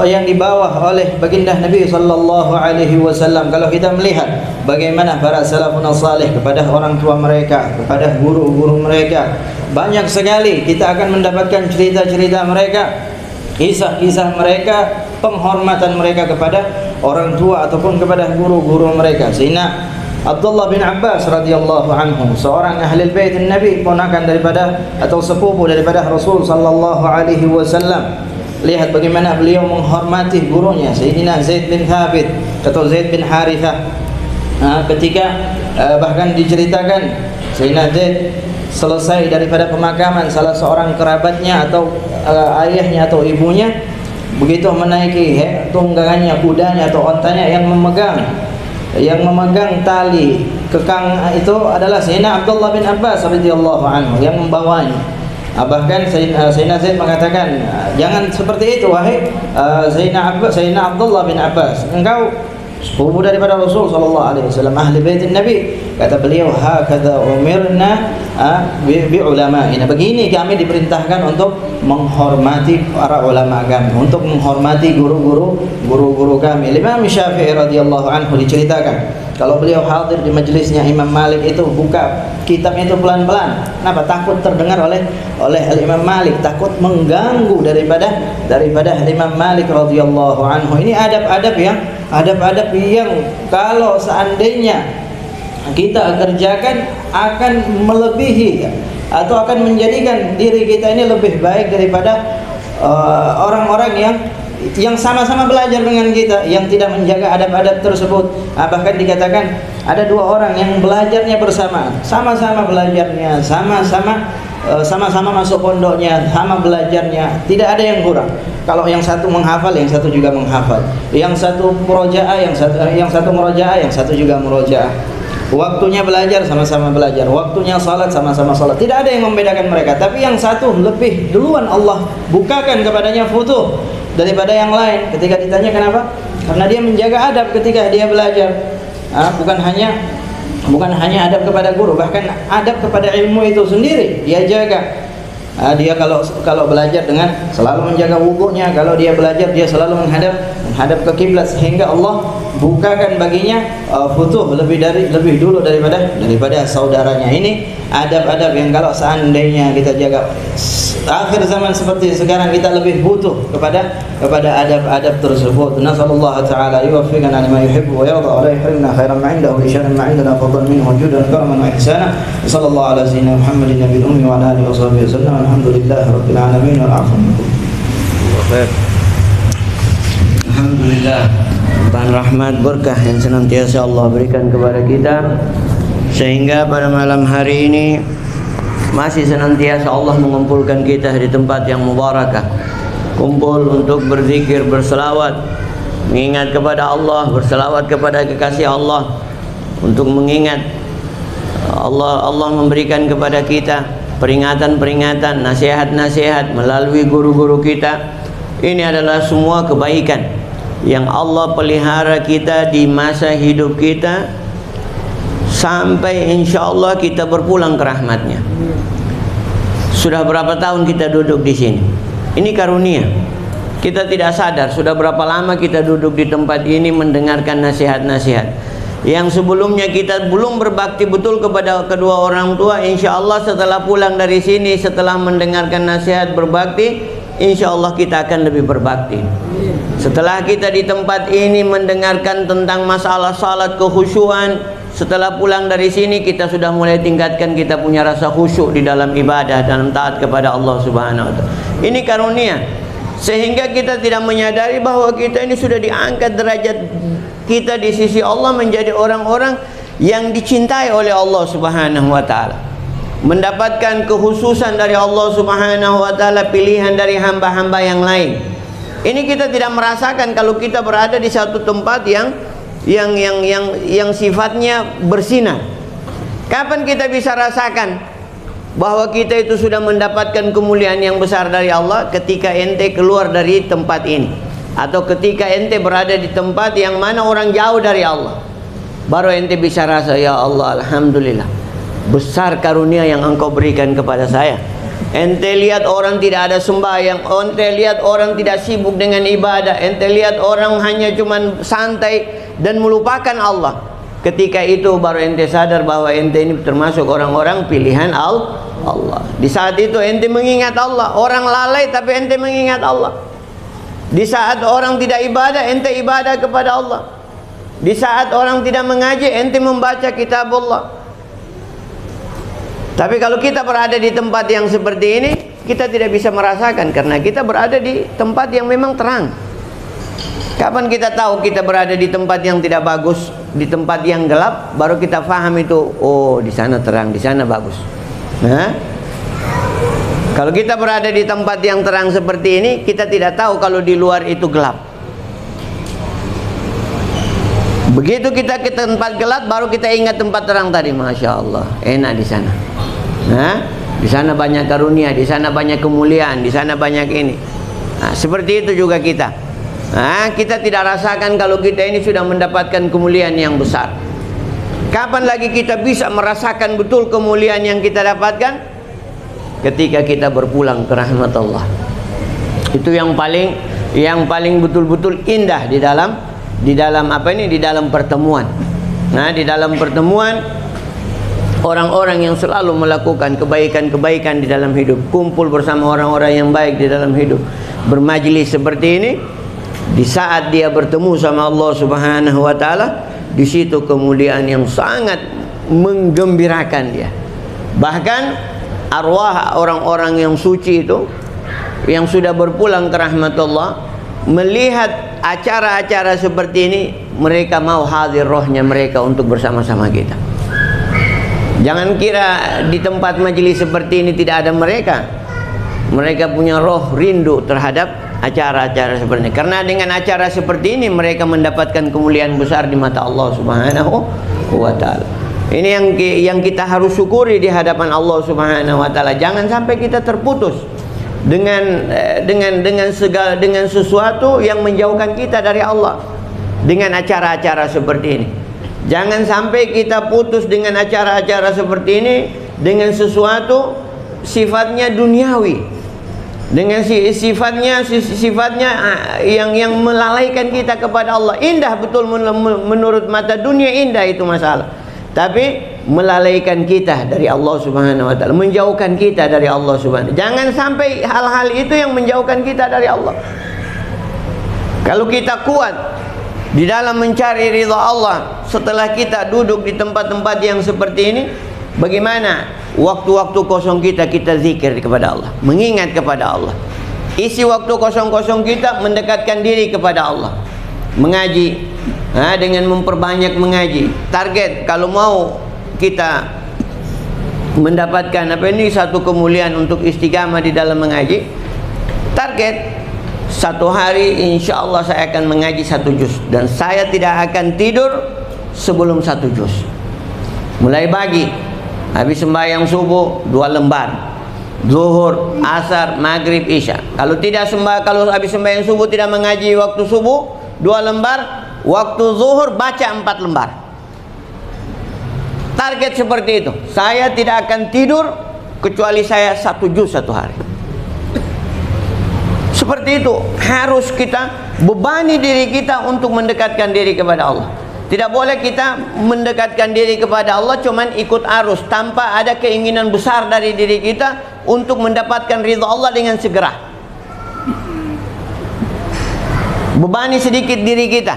yang dibawa oleh baginda Nabi sallallahu alaihi wasallam. Kalau kita melihat bagaimana para salafun salih kepada orang tua mereka, kepada guru-guru mereka, banyak sekali kita akan mendapatkan cerita-cerita mereka, kisah-kisah mereka, penghormatan mereka kepada orang tua ataupun kepada guru-guru mereka. Sehingga Abdullah bin Abbas radhiyallahu anhu, seorang ahli bait Nabi, ponakan daripada atau sepupu daripada Rasul sallallahu alaihi wasallam. Lihat bagaimana beliau menghormati gurunya Sayyidina Zaid bin Thabit atau Zaid bin Harithah. Ketika bahkan diceritakan Sayyidina Zaid selesai daripada pemakaman salah seorang kerabatnya atau ayahnya atau ibunya, begitu menaiki tunggangannya, kudanya atau ontanya, yang memegang tali kekang itu adalah Sayyidina Abdullah bin Abbas radhiyallahu anhu yang membawanya. Bahkan Sayyidina Zaid mengatakan, jangan seperti itu wahai Sayyidina Abdullah bin Abbas, engkau sepupu daripada Rasul sallallahu alaihi wasallam, ahli bait Nabi. Kata beliau, hakadha umirna bi ulama'ina. Begini kami diperintahkan untuk menghormati para ulama kami, untuk menghormati guru-guru kami. Imam Syafi'i radhiyallahu anhu diceritakan, kalau beliau hadir di majelisnya Imam Malik itu buka kitabnya itu pelan-pelan. Kenapa? Takut terdengar oleh Imam Malik, takut mengganggu daripada Imam Malik radhiyallahu anhu. Ini adab-adab yang kalau seandainya kita kerjakan akan melebihi atau akan menjadikan diri kita ini lebih baik daripada orang-orang yang sama-sama belajar dengan kita, yang tidak menjaga adab-adab tersebut. Bahkan dikatakan ada dua orang yang belajarnya bersamaan, sama-sama belajarnya, sama-sama masuk pondoknya, sama belajarnya, tidak ada yang kurang. Kalau yang satu menghafal, yang satu juga menghafal. Yang satu murojaah, yang satu murojaah, yang satu juga murojaah. Waktunya belajar sama-sama belajar, waktunya salat sama-sama salat. Tidak ada yang membedakan mereka. Tapi yang satu lebih duluan Allah bukakan kepadanya futuh daripada yang lain. Ketika ditanya kenapa? Karena dia menjaga adab ketika dia belajar. Bukan hanya adab kepada guru, bahkan adab kepada ilmu itu sendiri dia jaga. Dia kalau belajar dengan selalu menjaga wudunya, kalau dia belajar dia selalu menghadap ke kiblat, sehingga Allah bukakan baginya futuh lebih dulu daripada saudaranya. Ini adab-adab yang kalau seandainya kita jaga, akhir zaman seperti sekarang kita lebih butuh kepada adab-adab tersebut. Nasallallahu ta'ala yuwaffiqana lima yuhibbu wa yarda wa la yuhrimna khairan ma 'indahu li syarrin ma 'indana fadlan minhu judan karaman wa ihsana. Sallallahu ala sayyidina Muhammadin nabiyil ummi wa ala alihi wa sahbihi wasallam. Alhamdulillahi rabbil alamin wal 'afwu minkum. Alhamdulillah, limpahan rahmat berkah yang senantiasa Allah berikan kepada kita, sehingga pada malam hari ini masih senantiasa Allah mengumpulkan kita di tempat yang mubarakah, kumpul untuk berzikir, berselawat, mengingat kepada Allah, berselawat kepada kekasih Allah, untuk mengingat Allah memberikan kepada kita peringatan-peringatan, nasihat-nasihat melalui guru-guru kita. Ini adalah semua kebaikan yang Allah pelihara kita di masa hidup kita, sampai insya Allah kita berpulang ke rahmatnya. Sudah berapa tahun kita duduk di sini? Ini karunia. Kita tidak sadar sudah berapa lama kita duduk di tempat ini mendengarkan nasihat-nasihat. Yang sebelumnya kita belum berbakti betul kepada kedua orang tua, insya Allah setelah pulang dari sini, setelah mendengarkan nasihat berbakti, insya Allah kita akan lebih berbakti. Setelah kita di tempat ini mendengarkan tentang masalah salat, kekhusyuan, setelah pulang dari sini kita sudah mulai tingkatkan kita punya rasa khusyuk di dalam ibadah, dalam taat kepada Allah Subhanahu wa ta'ala. Ini karunia, sehingga kita tidak menyadari bahwa kita ini sudah diangkat derajat kita di sisi Allah menjadi orang-orang yang dicintai oleh Allah Subhanahu wa ta'ala, mendapatkan kekhususan dari Allah Subhanahu wa ta'ala, pilihan dari hamba-hamba yang lain. Ini kita tidak merasakan kalau kita berada di satu tempat yang sifatnya bersinar. Kapan kita bisa rasakan bahwa kita itu sudah mendapatkan kemuliaan yang besar dari Allah? Ketika ente keluar dari tempat ini, atau ketika ente berada di tempat yang mana orang jauh dari Allah, baru ente bisa rasa, ya Allah, alhamdulillah, besar karunia yang engkau berikan kepada saya. Ente lihat orang tidak ada sembahyang, ente lihat orang tidak sibuk dengan ibadah, ente lihat orang hanya cuman santai dan melupakan Allah. Ketika itu baru ente sadar bahwa ente ini termasuk orang-orang pilihan Allah. Di saat itu ente mengingat Allah. Orang lalai tapi ente mengingat Allah. Di saat orang tidak ibadah, ente ibadah kepada Allah. Di saat orang tidak mengaji, ente membaca kitab Allah. Tapi kalau kita berada di tempat yang seperti ini, kita tidak bisa merasakan, karena kita berada di tempat yang memang terang. Kapan kita tahu kita berada di tempat yang tidak bagus, di tempat yang gelap, baru kita paham itu, oh di sana terang, di sana bagus. Nah, kalau kita berada di tempat yang terang seperti ini, kita tidak tahu kalau di luar itu gelap. Begitu kita ke tempat gelap, baru kita ingat tempat terang tadi. Masya Allah, enak di sana. Nah, di sana banyak karunia, di sana banyak kemuliaan, di sana banyak ini. Nah, seperti itu juga kita. Kita tidak rasakan kalau kita ini sudah mendapatkan kemuliaan yang besar. Kapan lagi kita bisa merasakan betul kemuliaan yang kita dapatkan? Ketika kita berpulang ke rahmat Allah. Itu yang paling betul-betul indah di dalam pertemuan. Di dalam pertemuan orang-orang yang selalu melakukan kebaikan-kebaikan di dalam hidup, kumpul bersama orang-orang yang baik di dalam hidup, bermajlis seperti ini. Di saat dia bertemu sama Allah Subhanahu wa taala, di situ kemuliaan yang sangat menggembirakan dia. Bahkan arwah orang-orang yang suci itu yang sudah berpulang ke rahmat Allah, melihat acara-acara seperti ini, mereka mau hadir rohnya mereka untuk bersama-sama kita. Jangan kira di tempat majelis seperti ini tidak ada mereka. Mereka punya roh rindu terhadap acara-acara seperti ini. Karena dengan acara seperti ini mereka mendapatkan kemuliaan besar di mata Allah Subhanahu wa taala. Ini yang kita harus syukuri di hadapan Allah Subhanahu wa taala. Jangan sampai kita terputus dengan sesuatu yang menjauhkan kita dari Allah dengan acara-acara seperti ini. Jangan sampai kita putus dengan acara-acara seperti ini dengan sesuatu sifatnya duniawi, dengan sifatnya yang melalaikan kita kepada Allah. Indah betul menurut mata dunia, indah itu masalah, tapi melalaikan kita dari Allah Subhanahu wa taala, menjauhkan kita dari Allah Subhanahu. Jangan sampai hal-hal itu yang menjauhkan kita dari Allah. Kalau kita kuat di dalam mencari ridha Allah setelah kita duduk di tempat-tempat yang seperti ini, bagaimana waktu-waktu kosong kita zikir kepada Allah, mengingat kepada Allah. Isi waktu kosong-kosong kita mendekatkan diri kepada Allah, mengaji, dengan memperbanyak mengaji. Target kalau mau kita mendapatkan satu kemuliaan untuk istiqamah di dalam mengaji, target satu hari insya Allah saya akan mengaji 1 juz, dan saya tidak akan tidur sebelum 1 juz. Mulai pagi, habis sembahyang subuh 2 lembar, zuhur, asar, maghrib, isya. Kalau habis sembahyang subuh tidak mengaji waktu subuh 2 lembar, waktu zuhur baca 4 lembar. Target seperti itu. Saya tidak akan tidur kecuali saya 1 juz satu hari. Seperti itu harus kita bebani diri kita untuk mendekatkan diri kepada Allah. Tidak boleh kita mendekatkan diri kepada Allah cuman ikut arus tanpa ada keinginan besar dari diri kita untuk mendapatkan ridha Allah dengan segera. Bebani sedikit diri kita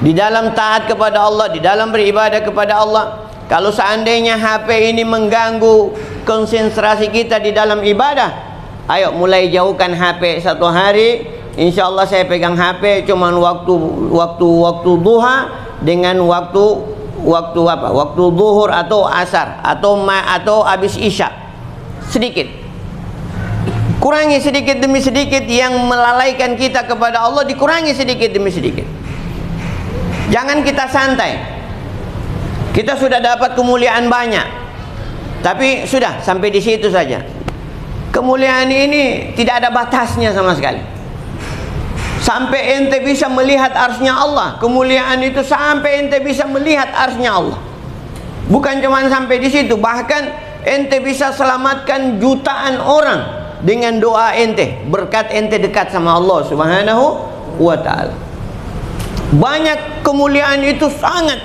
di dalam taat kepada Allah, di dalam beribadah kepada Allah. Kalau seandainya HP ini mengganggu konsentrasi kita di dalam ibadah, ayo mulai jauhkan HP satu hari. Insya Allah saya pegang HP cuman waktu duha dengan waktu zuhur atau asar atau habis isya. Sedikit. Kurangi sedikit demi sedikit yang melalaikan kita kepada Allah, dikurangi sedikit demi sedikit. Jangan kita santai. Kita sudah dapat kemuliaan banyak, tapi sudah sampai di situ saja. Kemuliaan ini tidak ada batasnya sama sekali. Sampai ente bisa melihat arsy-Nya Allah, kemuliaan itu sampai ente bisa melihat arsy-Nya Allah. Bukan cuma sampai di situ, bahkan ente bisa selamatkan jutaan orang dengan doa ente, berkat ente dekat sama Allah Subhanahu wa taala. Banyak kemuliaan itu sangat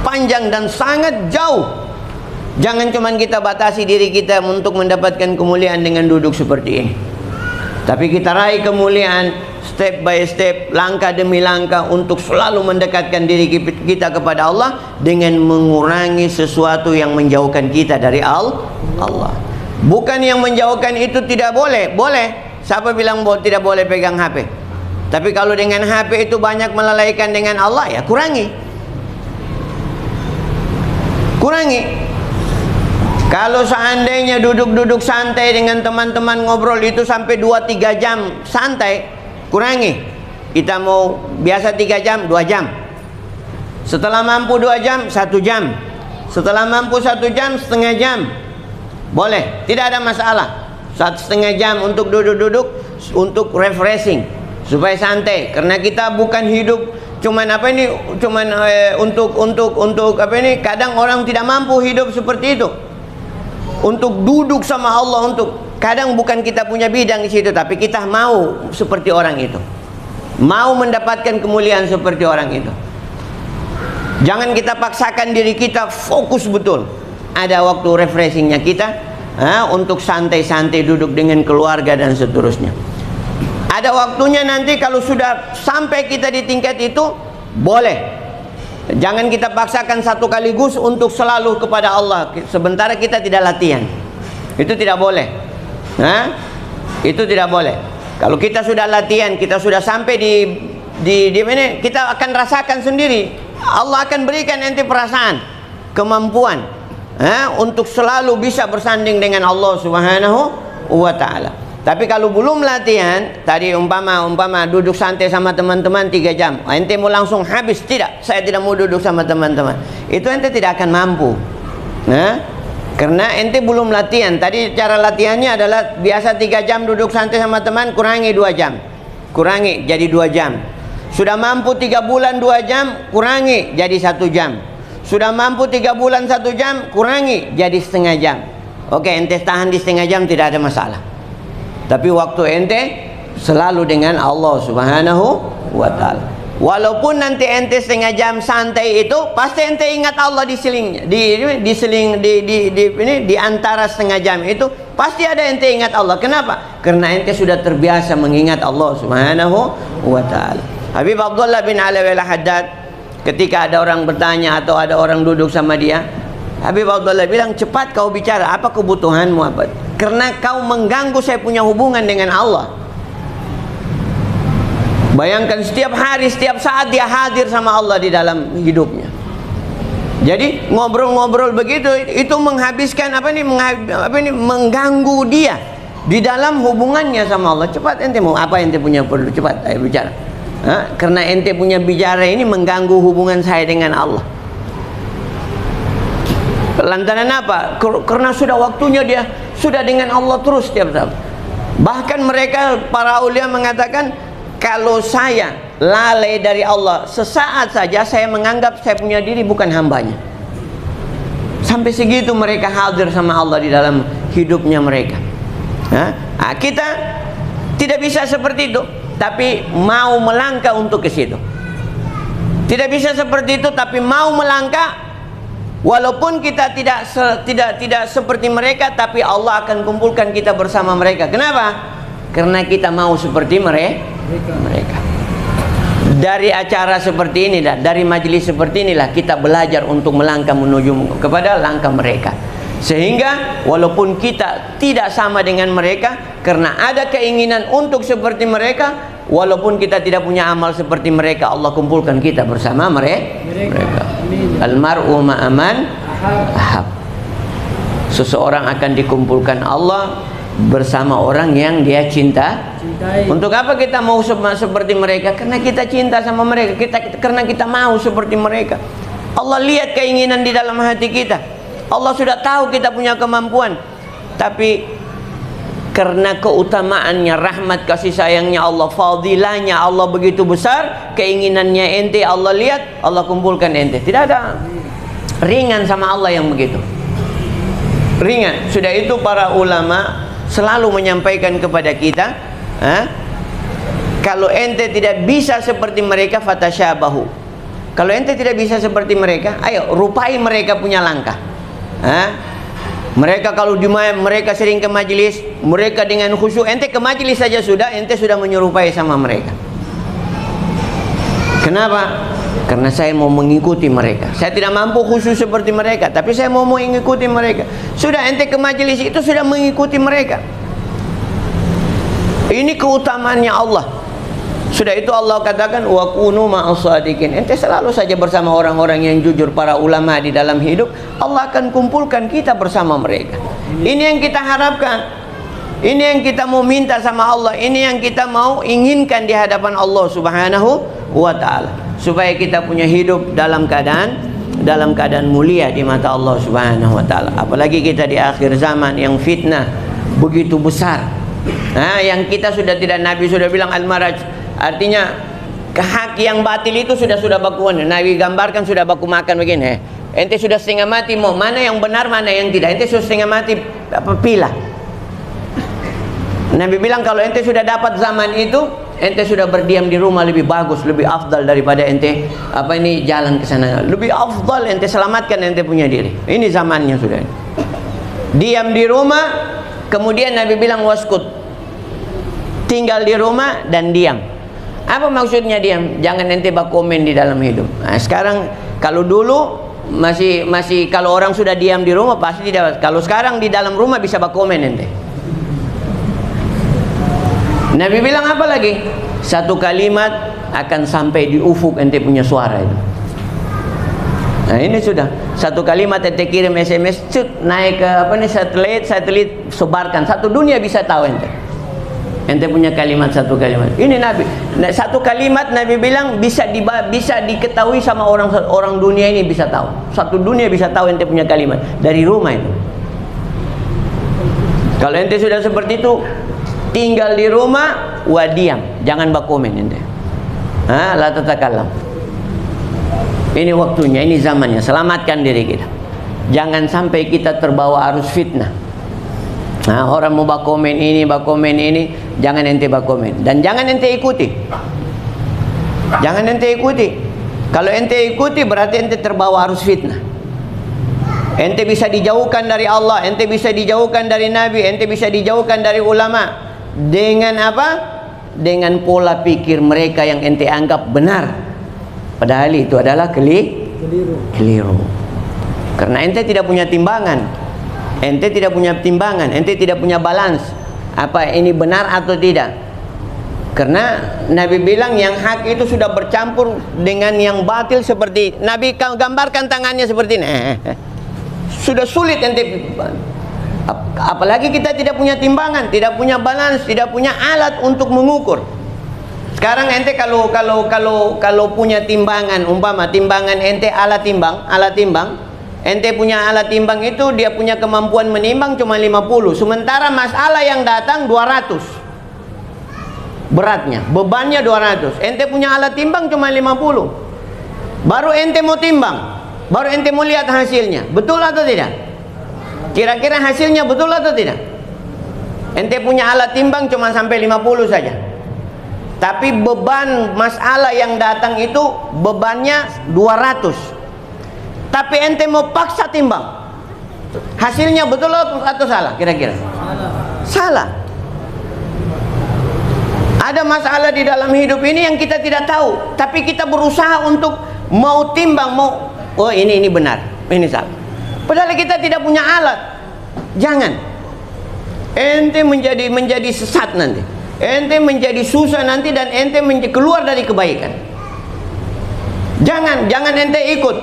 panjang dan sangat jauh. Jangan cuma kita batasi diri kita untuk mendapatkan kemuliaan dengan duduk seperti ini, tapi kita raih kemuliaan step by step, langkah demi langkah, untuk selalu mendekatkan diri kita kepada Allah dengan mengurangi sesuatu yang menjauhkan kita dari Allah. Bukan yang menjauhkan itu tidak boleh. Boleh. Siapa bilang tidak boleh pegang HP? Tapi kalau dengan HP itu banyak melalaikan dengan Allah, ya kurangi. Kalau seandainya duduk-duduk santai dengan teman-teman ngobrol itu sampai 2-3 jam santai, kurangi. Kita mau biasa 3 jam, 2 jam. Setelah mampu 2 jam, 1 jam. Setelah mampu 1 jam, setengah jam. Boleh, tidak ada masalah. 1,5 jam untuk duduk-duduk, untuk refreshing, supaya santai. Karena kita bukan hidup cuman apa ini, cuman untuk apa ini, kadang orang tidak mampu hidup seperti itu. Untuk duduk sama Allah, kadang bukan kita punya bidang di situ, tapi kita mau seperti orang itu. Mau mendapatkan kemuliaan seperti orang itu. Jangan kita paksakan diri kita fokus betul. Ada waktu refreshingnya kita, untuk santai-santai duduk dengan keluarga dan seterusnya. Ada waktunya nanti kalau sudah sampai kita di tingkat itu, boleh. Jangan kita paksakan satu kaligus untuk selalu kepada Allah, sementara kita tidak latihan. Itu tidak boleh. Itu tidak boleh. Kalau kita sudah latihan, kita sudah sampai di mana, kita akan rasakan sendiri. Allah akan berikan ente perasaan, kemampuan, untuk selalu bisa bersanding dengan Allah Subhanahu wa ta'ala. Tapi kalau belum latihan, tadi umpama duduk santai sama teman-teman 3 jam, ente mau langsung habis, tidak, saya tidak mau duduk sama teman-teman, itu ente tidak akan mampu. Karena ente belum latihan. Tadi cara latihannya adalah biasa 3 jam duduk santai sama teman, kurangi 2 jam, kurangi jadi 2 jam. Sudah mampu 3 bulan 2 jam, kurangi jadi 1 jam. Sudah mampu 3 bulan 1 jam, kurangi jadi setengah jam. Oke, ente tahan di setengah jam, tidak ada masalah. Tapi waktu ente selalu dengan Allah Subhanahu wa ta'ala. Walaupun nanti ente setengah jam santai itu, pasti ente ingat Allah di antara setengah jam itu, pasti ada ente ingat Allah. Kenapa? Karena ente sudah terbiasa mengingat Allah Subhanahu wa ta'ala. Habib Abdullah bin Alwi al-Haddad, ketika ada orang bertanya atau ada orang duduk sama dia, Habib Abdullah bilang, cepat kau bicara, apa kebutuhanmu apa? Karena kau mengganggu saya punya hubungan dengan Allah. Bayangkan setiap hari, setiap saat dia hadir sama Allah di dalam hidupnya. Jadi ngobrol-ngobrol begitu, itu menghabiskan mengganggu dia di dalam hubungannya sama Allah. Cepat ente mau apa, ente punya perlu, cepat ayo bicara. Karena ente punya bicara ini mengganggu hubungan saya dengan Allah. Lantaran apa? Karena sudah waktunya dia sudah dengan Allah terus setiap saat. Bahkan mereka para aulia mengatakan, kalau saya lalai dari Allah sesaat saja, saya menganggap saya punya diri bukan hambanya. Sampai segitu mereka hadir sama Allah di dalam hidupnya mereka. Kita tidak bisa seperti itu, tapi mau melangkah untuk ke situ. Tidak bisa seperti itu, tapi mau melangkah. Walaupun kita tidak seperti mereka, tapi Allah akan kumpulkan kita bersama mereka. Kenapa? Karena kita mau seperti mereka. Dari acara seperti inilah, dari majelis seperti inilah kita belajar untuk melangkah menuju kepada langkah mereka. Sehingga walaupun kita tidak sama dengan mereka, karena ada keinginan untuk seperti mereka, walaupun kita tidak punya amal seperti mereka, Allah kumpulkan kita bersama mereka. Almar'u ma'aman ahab. Seseorang akan dikumpulkan Allah bersama orang yang dia cintai. Untuk apa kita mau seperti mereka? Karena kita cinta sama mereka, karena kita mau seperti mereka. Allah lihat keinginan di dalam hati kita. Allah sudah tahu kita punya kemampuan, tapi karena keutamaannya, rahmat kasih sayangnya Allah, fadilahnya Allah begitu besar, keinginannya ente Allah lihat, Allah kumpulkan ente. Tidak ada ringan sama Allah yang begitu. Ringan. Sudah itu para ulama selalu menyampaikan kepada kita, kalau ente tidak bisa seperti mereka, fatasyabahu. Kalau ente tidak bisa seperti mereka, ayo rupai mereka punya langkah. Mereka kalau mereka sering ke majelis, mereka dengan khusyuk, ente ke majelis saja sudah, ente sudah menyerupai sama mereka. Kenapa? Karena saya mau mengikuti mereka. Saya tidak mampu khusyuk seperti mereka, tapi saya mau mengikuti mereka. Sudah, ente ke majelis itu sudah mengikuti mereka. Ini keutamaannya Allah. Sudah itu Allah katakan, wa kunu ma'as shadiqin. Ente selalu saja bersama orang-orang yang jujur, para ulama di dalam hidup. Allah akan kumpulkan kita bersama mereka. Ini yang kita harapkan. Ini yang kita mau minta sama Allah. Ini yang kita mau inginkan di hadapan Allah Subhanahu wa ta'ala, supaya kita punya hidup dalam keadaan mulia di mata Allah Subhanahu wa ta'ala. Apalagi kita di akhir zaman yang fitnah begitu besar. Yang kita sudah tidak, Nabi sudah bilang, al-maraj Artinya hak yang batil itu sudah bakuan. Nabi gambarkan sudah baku makan begini. Ente sudah setengah mati, mau mana yang benar mana yang tidak. Ente sudah setengah mati, pilah. Nabi bilang kalau ente sudah dapat zaman itu, ente sudah berdiam di rumah lebih bagus, lebih afdal daripada ente jalan ke sana. Lebih afdal ente selamatkan ente punya diri. Ini zamannya sudah. Diam di rumah, kemudian Nabi bilang waskut. Tinggal di rumah dan diam. Apa maksudnya diam? Jangan ente bakomen di dalam hidup. Nah, sekarang kalau dulu masih kalau orang sudah diam di rumah pasti tidak. Kalau sekarang di dalam rumah bisa bakomen ente. Nabi bilang apa lagi? Satu kalimat akan sampai di ufuk ente punya suara itu. Nah ini sudah satu kalimat ente kirim SMS, cut naik ke satelit sebarkan, satu dunia bisa tahu ente. Ente punya kalimat, satu kalimat. Ini Nabi. Nah, satu kalimat Nabi bilang bisa diketahui sama orang dunia ini bisa tahu. Satu dunia bisa tahu ente punya kalimat dari rumah itu. Kalau ente sudah seperti itu, tinggal di rumah, diam, jangan bakomen ente. La tatakallam. Ini waktunya, ini zamannya. Selamatkan diri kita. Jangan sampai kita terbawa arus fitnah. Nah, orang mau bakomen ini, jangan ente bakomen dan jangan ente ikuti. Jangan ente ikuti. Kalau ente ikuti berarti ente terbawa arus fitnah. Ente bisa dijauhkan dari Allah, ente bisa dijauhkan dari Nabi, ente bisa dijauhkan dari ulama. Dengan apa? Dengan pola pikir mereka yang ente anggap benar, padahal itu adalah keliru. Karena ente tidak punya timbangan, ente tidak punya balance. Apa ini benar atau tidak? Karena Nabi bilang yang hak itu sudah bercampur dengan yang batil, seperti Nabi gambarkan tangannya seperti ini. Sudah sulit ente. Apalagi kita tidak punya timbangan, tidak punya balance, tidak punya alat untuk mengukur. Sekarang ente kalau punya timbangan, umpama timbangan ente alat timbang, ente punya alat timbang itu dia punya kemampuan menimbang cuma 50, sementara masalah yang datang 200. Beratnya, bebannya 200. Ente punya alat timbang cuma 50. Baru ente mau timbang, baru ente mau lihat hasilnya, betul atau tidak? Kira-kira hasilnya betul atau tidak? Ente punya alat timbang cuma sampai 50 saja. Tapi beban masalah yang datang itu bebannya 200. Tapi ente mau paksa timbang. Hasilnya betul atau salah kira-kira? Salah. Ada masalah di dalam hidup ini yang kita tidak tahu, tapi kita berusaha untuk mau timbang, ini benar, ini salah. Padahal kita tidak punya alat. Jangan. Ente menjadi sesat nanti. Ente menjadi susah nanti dan ente keluar dari kebaikan. Jangan ente ikut.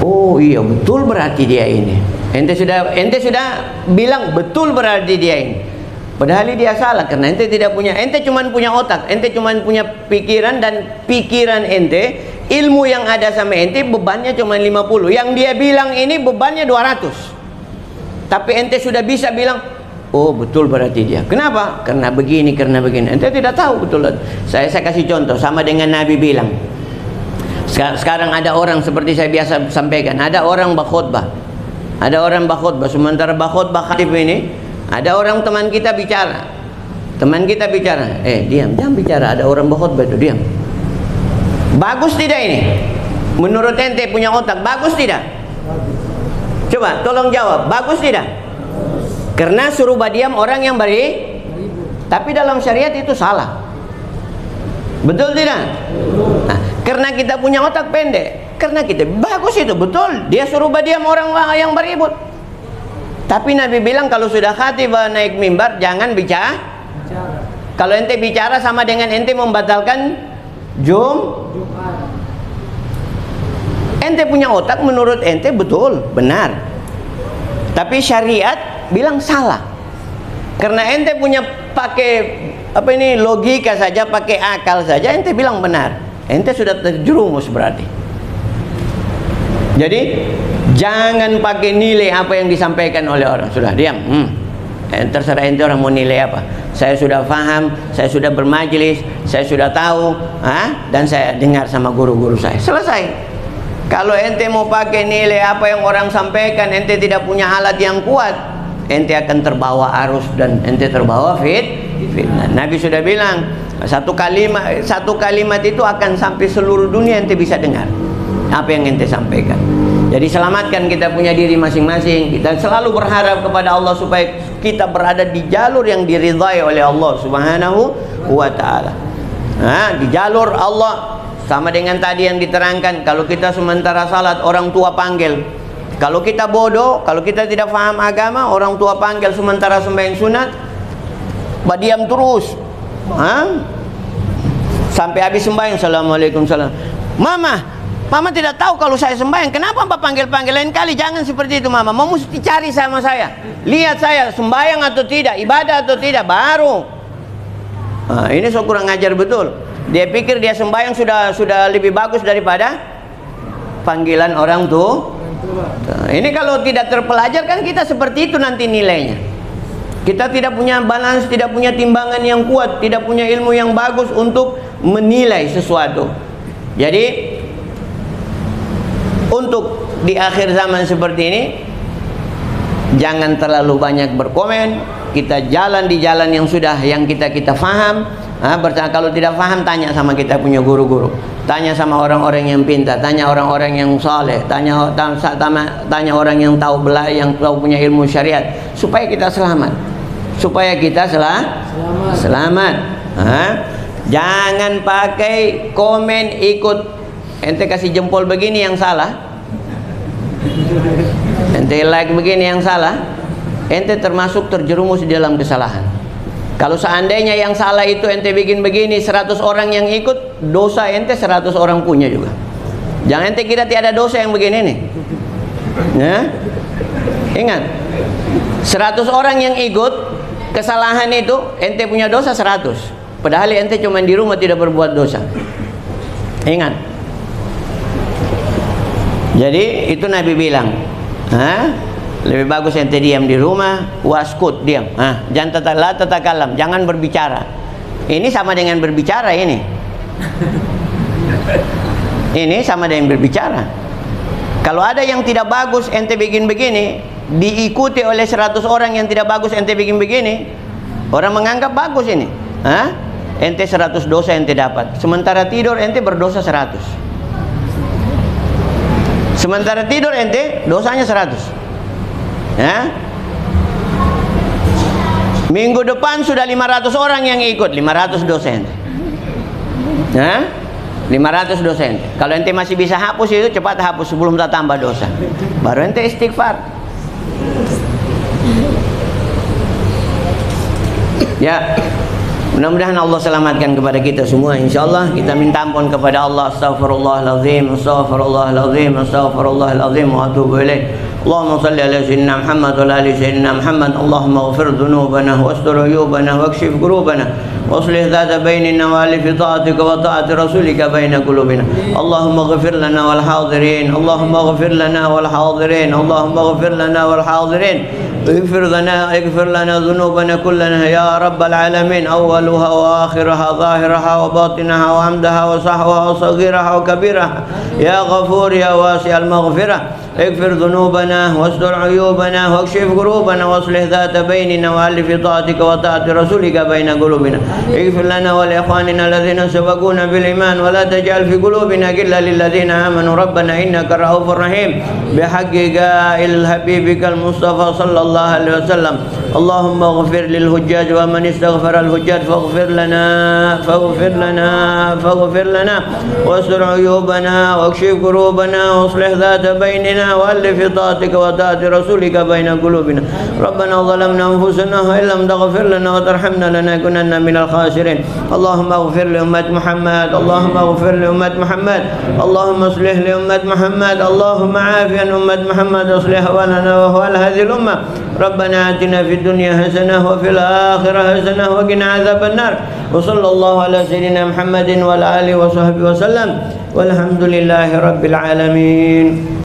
Oh iya, betul berarti dia ini. Ente sudah bilang betul berarti dia ini. Padahal dia salah karena ente tidak punya, ente cuma punya otak, ente cuma punya pikiran, dan pikiran ente, ilmu yang ada sama ente bebannya cuma 50. Yang dia bilang ini bebannya 200. Tapi ente sudah bisa bilang, oh betul berarti dia. Kenapa? Karena begini, karena begini. Ente tidak tahu betul. Saya kasih contoh sama dengan Nabi bilang. Sekarang ada orang seperti saya biasa sampaikan, ada orang berkhutbah. Ada orang berkhutbah, sementara berkhutbah khatib ini, ada orang teman kita bicara. Diam, jangan bicara. Ada orang berkhutbah itu, diam. Bagus tidak ini? Menurut ente punya otak, bagus tidak? Coba tolong jawab, bagus tidak? Karena suruh diam orang yang tapi dalam syariat itu salah. Betul tidak? Nah, karena kita punya otak pendek, karena kita bagus itu betul, dia suruh diam orang yang beribut. Tapi Nabi bilang kalau sudah khatib naik mimbar jangan bicara. Kalau ente bicara sama dengan ente membatalkan Jumat. Ente punya otak, menurut ente betul, benar. Tapi syariat bilang salah. Karena ente punya pakai logika saja, pakai akal saja, ente bilang benar. Ente sudah terjerumus berarti. Jadi jangan pakai nilai apa yang disampaikan oleh orang. Sudah diam. terserah ente orang mau nilai apa. Saya sudah paham, saya sudah bermajelis, saya sudah tahu, dan saya dengar sama guru-guru saya. Selesai. Kalau ente mau pakai nilai apa yang orang sampaikan, ente tidak punya alat yang kuat, ente akan terbawa arus dan ente terbawa fitnah. Nabi sudah bilang, satu kalimat itu akan sampai seluruh dunia ente bisa dengar apa yang ente sampaikan. Jadi selamatkan kita punya diri masing-masing. Kita selalu berharap kepada Allah supaya kita berada di jalur yang diridhai oleh Allah Subhanahu wa ta'ala. Di jalur Allah, sama dengan tadi yang diterangkan, kalau kita sementara salat orang tua panggil. Kalau kita bodoh, kalau kita tidak paham agama, orang tua panggil sementara sembahyang sunat, diam terus. Sampai habis sembahyang, assalamualaikum salam. Mama tidak tahu kalau saya sembahyang. Kenapa Mbak panggil-panggil? Lain kali jangan seperti itu, Mama. Mau mesti cari sama saya. Lihat saya sembahyang atau tidak, ibadah atau tidak, baru. Ini so kurang ngajar betul. Dia pikir dia sembahyang sudah lebih bagus daripada panggilan orang tua. Ini kalau tidak terpelajar kan kita seperti itu nanti nilainya. Kita tidak punya balance, tidak punya timbangan yang kuat, tidak punya ilmu yang bagus untuk menilai sesuatu. Jadi untuk di akhir zaman seperti ini, jangan terlalu banyak berkomen. Kita jalan di jalan yang kita faham. Kalau tidak faham, tanya sama kita punya guru-guru, tanya sama orang-orang yang pintar, tanya orang-orang yang saleh, tanya orang yang tahu yang tahu punya ilmu syariat, supaya kita selamat. Supaya kita selamat. Jangan pakai komen ikut. Ente kasih jempol begini yang salah, ente like begini yang salah, ente termasuk terjerumus di dalam kesalahan. Kalau seandainya yang salah itu ente bikin begini, 100 orang yang ikut, dosa ente 100 orang punya juga. Jangan ente kira tiada dosa yang begini nih. Ingat, 100 orang yang ikut kesalahan itu, ente punya dosa 100. Padahal ente cuma di rumah tidak berbuat dosa. Ingat. Jadi itu Nabi bilang, lebih bagus ente diam di rumah, waskut, diam. Jangan tatakalam, jangan berbicara. Ini sama dengan berbicara ini. Ini sama dengan berbicara. Kalau ada yang tidak bagus ente bikin begini, diikuti oleh 100 orang yang tidak bagus ente bikin begini, orang menganggap bagus ini. Ente 100 dosa ente dapat. Sementara tidur ente berdosa 100. Sementara tidur ente dosanya 100. Minggu depan sudah 500 orang yang ikut, 500 dosa ente. 500 dosa ente. Kalau ente masih bisa hapus itu, cepat hapus sebelum tak tambah dosa. Baru ente istighfar. Ya, mudah-mudahan Allah selamatkan kepada kita semua. InsyaAllah kita minta ampun kepada Allah. Astaghfirullahaladzim, astaghfirullahaladzim, astaghfirullahaladzim, wa atubu ilaih. Allahumma salli ala sayyidina Muhammad wa ala ali sayyidina Muhammad. Allahumma ghafir dhunubana wastur uyubana wakshif kurubana waslih dhata bainina wa alif ta'atika wa ta'ati rasulika baina qulubina. Allahumma ghafir lana wal hadirin, Allahumma ghafir lana wal hadirin, Allahumma ghafir lana wal hadirin. اغفر لنا ذنوبنا كلنا يا رب العالمين، أولها وآخرها ظاهرها وباطنها وعمدها وصحوها وصغيرها وكبيرها يا غفور يا واسع المغفرة. اغفر ذنوبنا واستر عيوبنا واكشف كروبنا واصلح ذات بيننا وألف طاعتك وطاعة رسولك بين قلوبنا. اغفر لنا ولإخواننا الذين سبقونا بالإيمان ولا تجعل في قلوبنا غلا للذين آمنوا ربنا إنك رؤوف رحيم. بحق قائل حبيبك المصطفى صلى الله عليه وسلم. اللهم اغفر للحجاج ومن استغفر الحجاج فاغفر لنا واستر عيوبنا واكشف كروبنا واصلح ذات بيننا وألف طاعتك وطاعة رسولك بين قلوبنا. ربنا ظلمنا أنفسنا وإن لم تغفر لنا وترحمنا لنكونن من الخاسرين. اللهم اغفر لأمة محمد، اللهم اغفر لأمة محمد، اللهم اصلح لأمة محمد، اللهم عافي عن أمة محمد، اصلح أحوالنا وأحوال هذه الأمة. ربنا آتنا في الدنيا حسنة وفي الآخرة حسنة وقنا عذاب النار. وصلى الله على سيدنا محمد وعلى آله وصحبه وسلم والحمد لله رب العالمين.